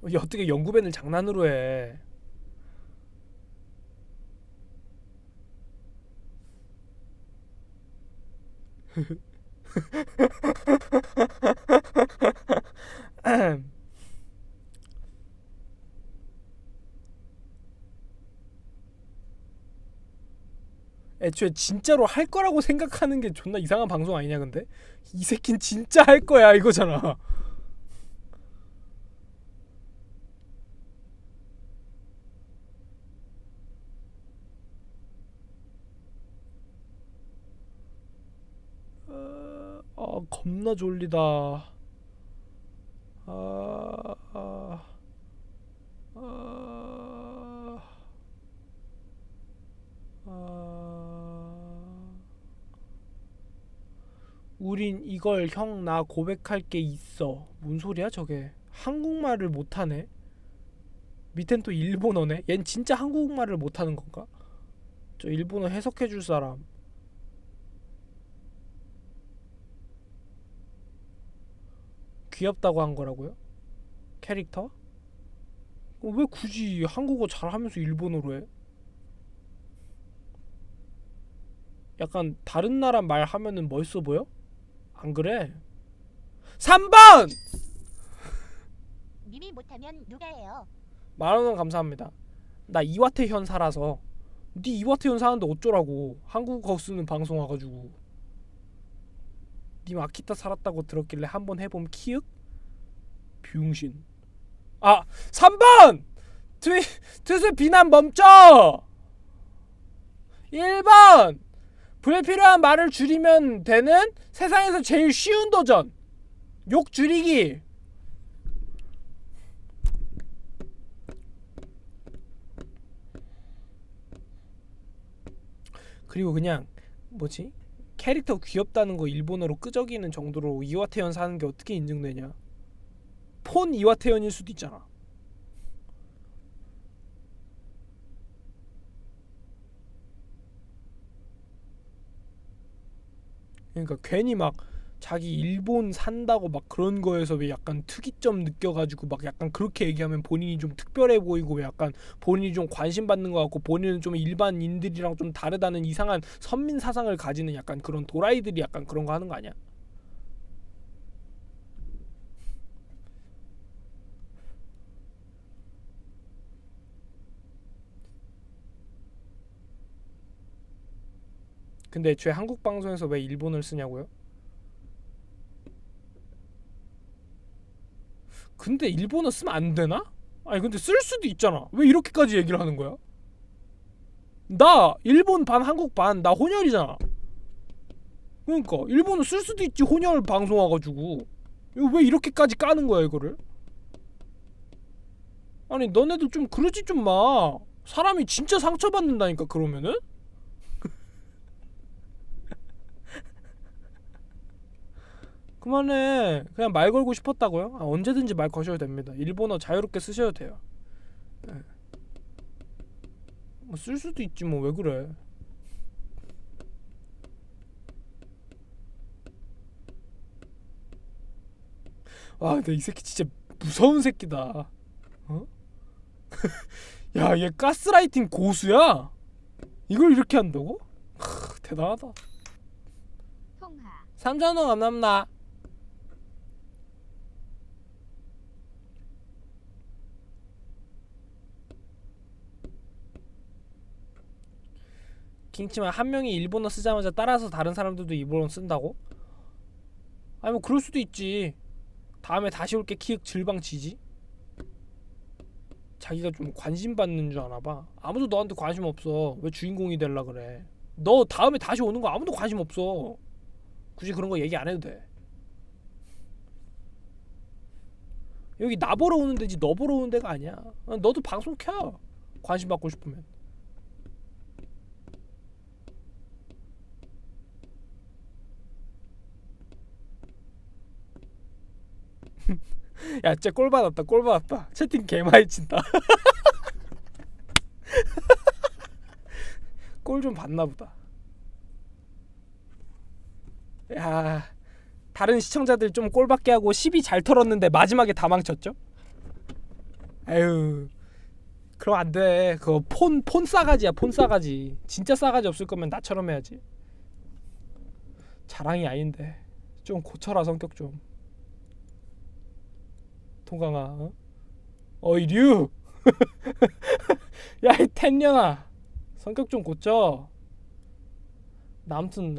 어떻게 영구밴을 장난으로 해. 애초에 진짜로 할 거라고 생각하는 게 존나 이상한 방송 아니냐 근데? 이 새끼는 진짜 할 거야 이거잖아. 겁나 졸리다. 우린 이걸 형 나 고백할 게 있어. 뭔 소리야 저게? 한국말을 못하네. 밑엔 또 일본어네. 얜 진짜 한국말을 못하는 건가? 저 일본어 해석해줄 사람. 귀엽다고 한 거라고요? 캐릭터? 왜 굳이 한국어 잘하면서 일본어로 해? 약간 다른 나라 말 하면은 멋있어 보여? 안 그래? 3번! 님이 못하면 누가 해요? 10,000원 감사합니다. 나 이와테 현 살아서. 니 이와테 현 사는데 어쩌라고. 한국어 쓰는 방송 와가지고. 님 아키타 살았다고 들었길래 한번 해봄 키읔? 병신. 3번! 트윗 비난 멈춰! 1번! 불필요한 말을 줄이면 되는 세상에서 제일 쉬운 도전. 욕 줄이기. 그리고 그냥 뭐지? 캐릭터 귀엽다는 거 일본어로 끄적이는 정도로 이와테현 사는 게 어떻게 인정되냐? 폰 이와테현일 수도 있잖아. 그러니까 괜히 막 자기 일본 산다고 막 그런 거에서 왜 약간 특이점 느껴가지고 막 약간 그렇게 얘기하면 본인이 좀 특별해 보이고 왜 약간 본인이 좀 관심 받는 것 같고 본인은 좀 일반인들이랑 좀 다르다는 이상한 선민 사상을 가지는 약간 그런 도라이들이 약간 그런 거 하는 거 아니야? 근데 애초에 한국 방송에서 왜 일본어를 쓰냐고요? 근데 일본어 쓰면 안 되나? 아니 근데 쓸 수도 있잖아. 왜 이렇게까지 얘기를 하는 거야? 나 일본 반 한국 반 나 혼혈이잖아. 그러니까 일본어 쓸 수도 있지 혼혈 방송 와가지고. 이거 왜 이렇게까지 까는 거야 이거를? 아니 너네도 좀 그러지 좀 마. 사람이 진짜 상처받는다니까 그러면은? 그만해. 그냥 말 걸고 싶었다고요? 언제든지 말 거셔도 됩니다. 일본어 자유롭게 쓰셔도 돼요. 네. 뭐 쓸 수도 있지 뭐 왜 그래? 와 근데 이 새끼 진짜 무서운 새끼다. 어? 야 얘 가스라이팅 고수야? 이걸 이렇게 한다고? 대단하다. 통화 3,000원 안 남나? 킹치만 한 명이 일본어 쓰자마자 따라서 다른 사람들도 일본어 쓴다고? 아니 뭐 그럴 수도 있지. 다음에 다시 올게 키읔 질방치지. 자기가 좀 관심 받는 줄 아나봐. 아무도 너한테 관심 없어. 왜 주인공이 될라 그래? 너 다음에 다시 오는 거 아무도 관심 없어. 굳이 그런 거 얘기 안 해도 돼. 여기 나 보러 오는 데지 너 보러 오는 데가 아니야. 너도 방송 켜. 관심 받고 싶으면. 야 진짜 꼴 받았다 꼴 받았다. 채팅 개 많이 친다. 꼴 좀 받나 보다. 야 다른 시청자들 좀 꼴받게 하고 시비 잘 털었는데 마지막에 다 망쳤죠? 아유 그럼 안돼. 그거 폰 싸가지야 폰 싸가지. 진짜 싸가지 없을 거면 나처럼 해야지. 자랑이 아닌데 좀 고쳐라 성격 좀. 통강아 어? 어이 류. 야이 텐년아 성격 좀 고쳐. 나 아무튼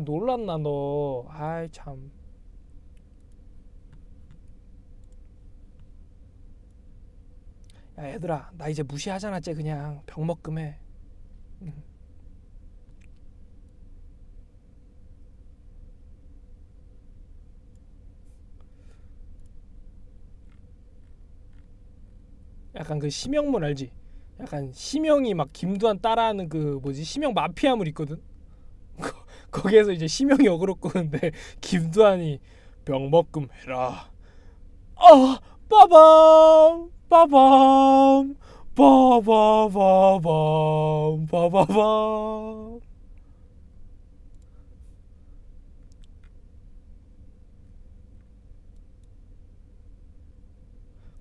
놀랐나 너. 아이 참. 야 얘들아 나 이제 무시하잖아 쟤 그냥 병먹금 해. 약간 그 심형물 알지? 약간 심형이 막 김두한 따라하는 그 뭐지 심형 마피아물 있거든. 거기에서 이제 심형이 어그로 끄는데 김두한이 병먹금 해라. 아 빠밤 빠밤 빠바바밤 빠바밤.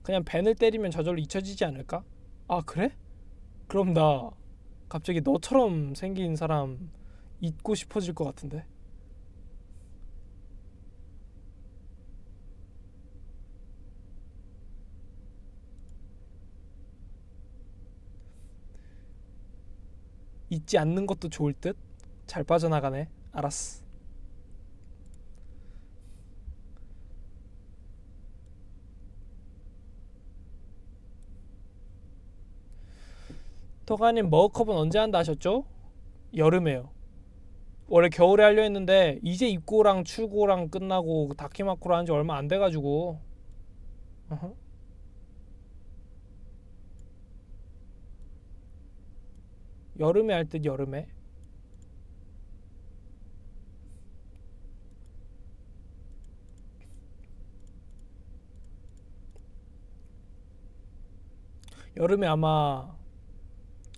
그냥 벤을 때리면 저절로 잊혀지지 않을까? 아 그래? 그럼 나 갑자기 너처럼 생긴 사람 잊고 싶어질 것 같은데. 잊지 않는 것도 좋을 듯? 잘 빠져나가네. 알았어. 토가님 머그컵은 언제 한다 하셨죠? 여름에요. 원래 겨울에 하려 했는데 이제 입고랑 출고랑 끝나고 다키마쿠로 한 지 얼마 안 돼가지고. 어허. 여름에 할 듯 여름에. 여름에 아마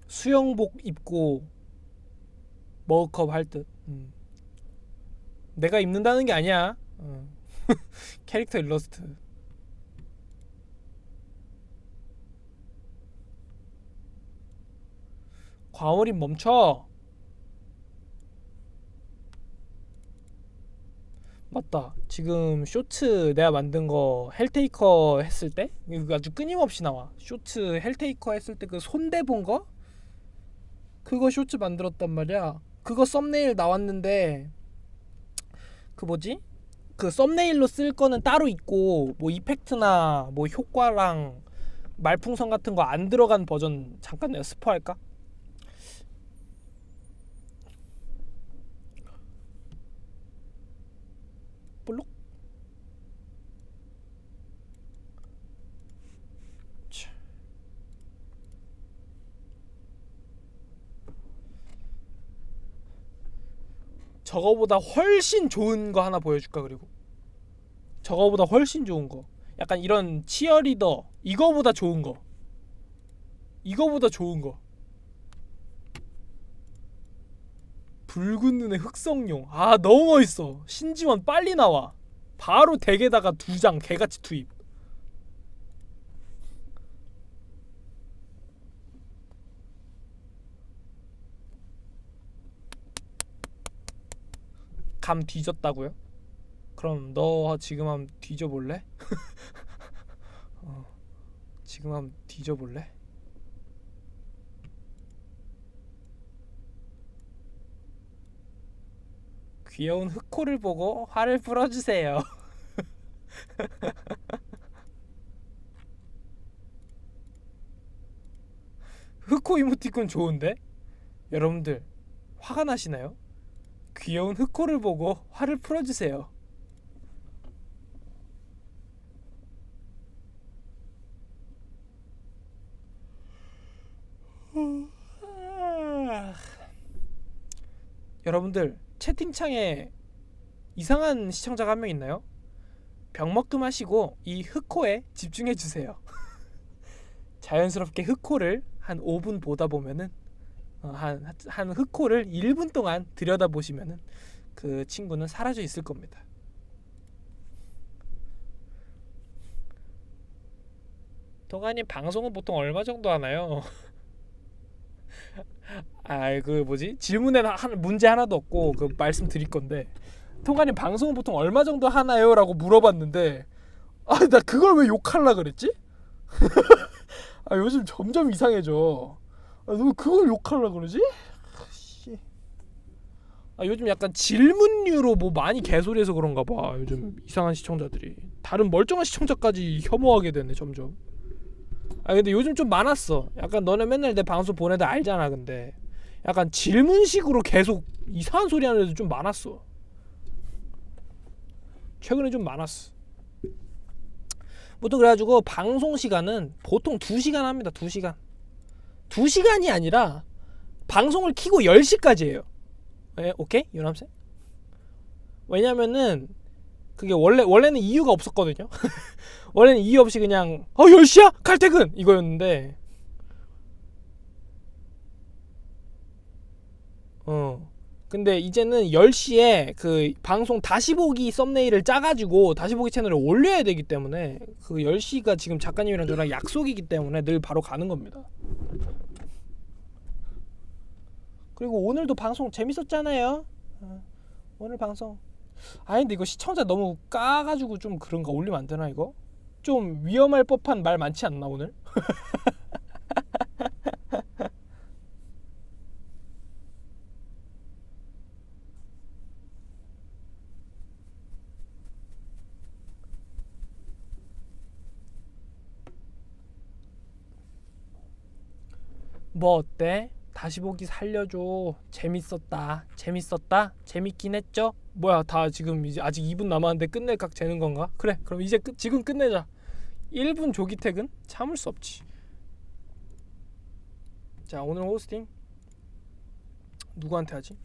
수영복 입고 머그컵 할 듯. 내가 입는다는 게 아니야. 캐릭터 일러스트. 과몰입 멈춰. 맞다. 지금 쇼츠 내가 만든 거 헬테이커 했을 때 이거 아주 끊임없이 나와. 쇼츠 헬테이커 했을 때 그 손대본 거? 그거 쇼츠 만들었단 말이야. 그거 썸네일 나왔는데 그 뭐지? 그 썸네일로 쓸 거는 따로 있고 뭐 이펙트나 뭐 효과랑 말풍선 같은 거 안 들어간 버전 잠깐 내가 스포할까? 볼록. 저거보다 훨씬 좋은 거 하나 보여줄까? 그리고 저거보다 훨씬 좋은 거, 약간 이런 치어리더 이거보다 좋은 거, 이거보다 좋은 거. 붉은 눈의 흑성룡. 아 너무 멋있어. 신지원 빨리 나와. 바로 덱에다가 2장 개같이 투입. 감 뒤졌다고요? 그럼 너 지금 한번 뒤져볼래? 지금 한번 뒤져볼래? 귀여운 흑코를 보고 화를 풀어주세요. 흑코 이모티콘 좋은데? 여러분들 화가 나시나요? 귀여운 흑코를 보고 화를 풀어주세요. 여러분들 채팅창에 이상한 시청자가 한 명 있나요? 병먹금 하시고 이 흑코에 집중해주세요. 자연스럽게 흑코를 한 5분 보다 보면은 한 흑코를 1분 동안 들여다보시면은 그 친구는 사라져 있을 겁니다. 동아님 방송은 보통 얼마 정도 하나요? 그 뭐지? 질문에 문제 하나도 없고 그 말씀드릴 건데, 통관님 방송은 보통 얼마 정도 하나요? 라고 물어봤는데 나 그걸 왜 욕할라 그랬지? 요즘 점점 이상해져. 너 그걸 욕할라 그러지? 요즘 약간 질문류로 뭐 많이 개소리해서 그런가 봐. 요즘 이상한 시청자들이 다른 멀쩡한 시청자까지 혐오하게 되네 점점. 근데 요즘 좀 많았어. 약간 너네 맨날 내 방송 보내다 알잖아. 근데 약간 질문식으로 계속 이상한 소리 하는 애들 좀 많았어. 최근에 좀 많았어. 보통 그래가지고 방송 시간은 보통 2시간 합니다. 2시간. 2시간이 아니라 방송을 키고 10시까지 해요. 네, 오케이? 유남쌤? 왜냐면은 그게 원래는 이유가 없었거든요. 원래는 이유 없이 그냥 10시야? 칼퇴근! 이거였는데 근데 이제는 10시에 그 방송 다시 보기 썸네일을 짜가지고 다시 보기 채널에 올려야 되기 때문에 그 10시가 지금 작가님이랑 저랑 약속이기 때문에 늘 바로 가는 겁니다. 그리고 오늘도 방송 재밌었잖아요. 오늘 방송 근데 이거 시청자 너무 까가지고 좀 그런가? 올리면 안 되나 이거? 좀 위험할 법한 말 많지 않나 오늘? 뭐 어때? 다시 보기 살려줘. 재밌었다. 재밌었다. 재밌긴 했죠? 뭐야, 다 지금 이제 아직 2분 남았는데 끝낼 각 재는 건가? 그래, 그럼 이제 지금 끝내자. 1분 조기 퇴근? 참을 수 없지. 자, 오늘 호스팅 누구한테 하지?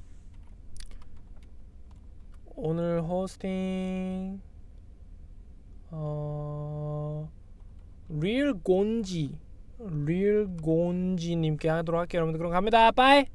오늘 호스팅 리얼 곤지 님께 하도록 할게요. 여러분들 그럼 갑니다. 빠이.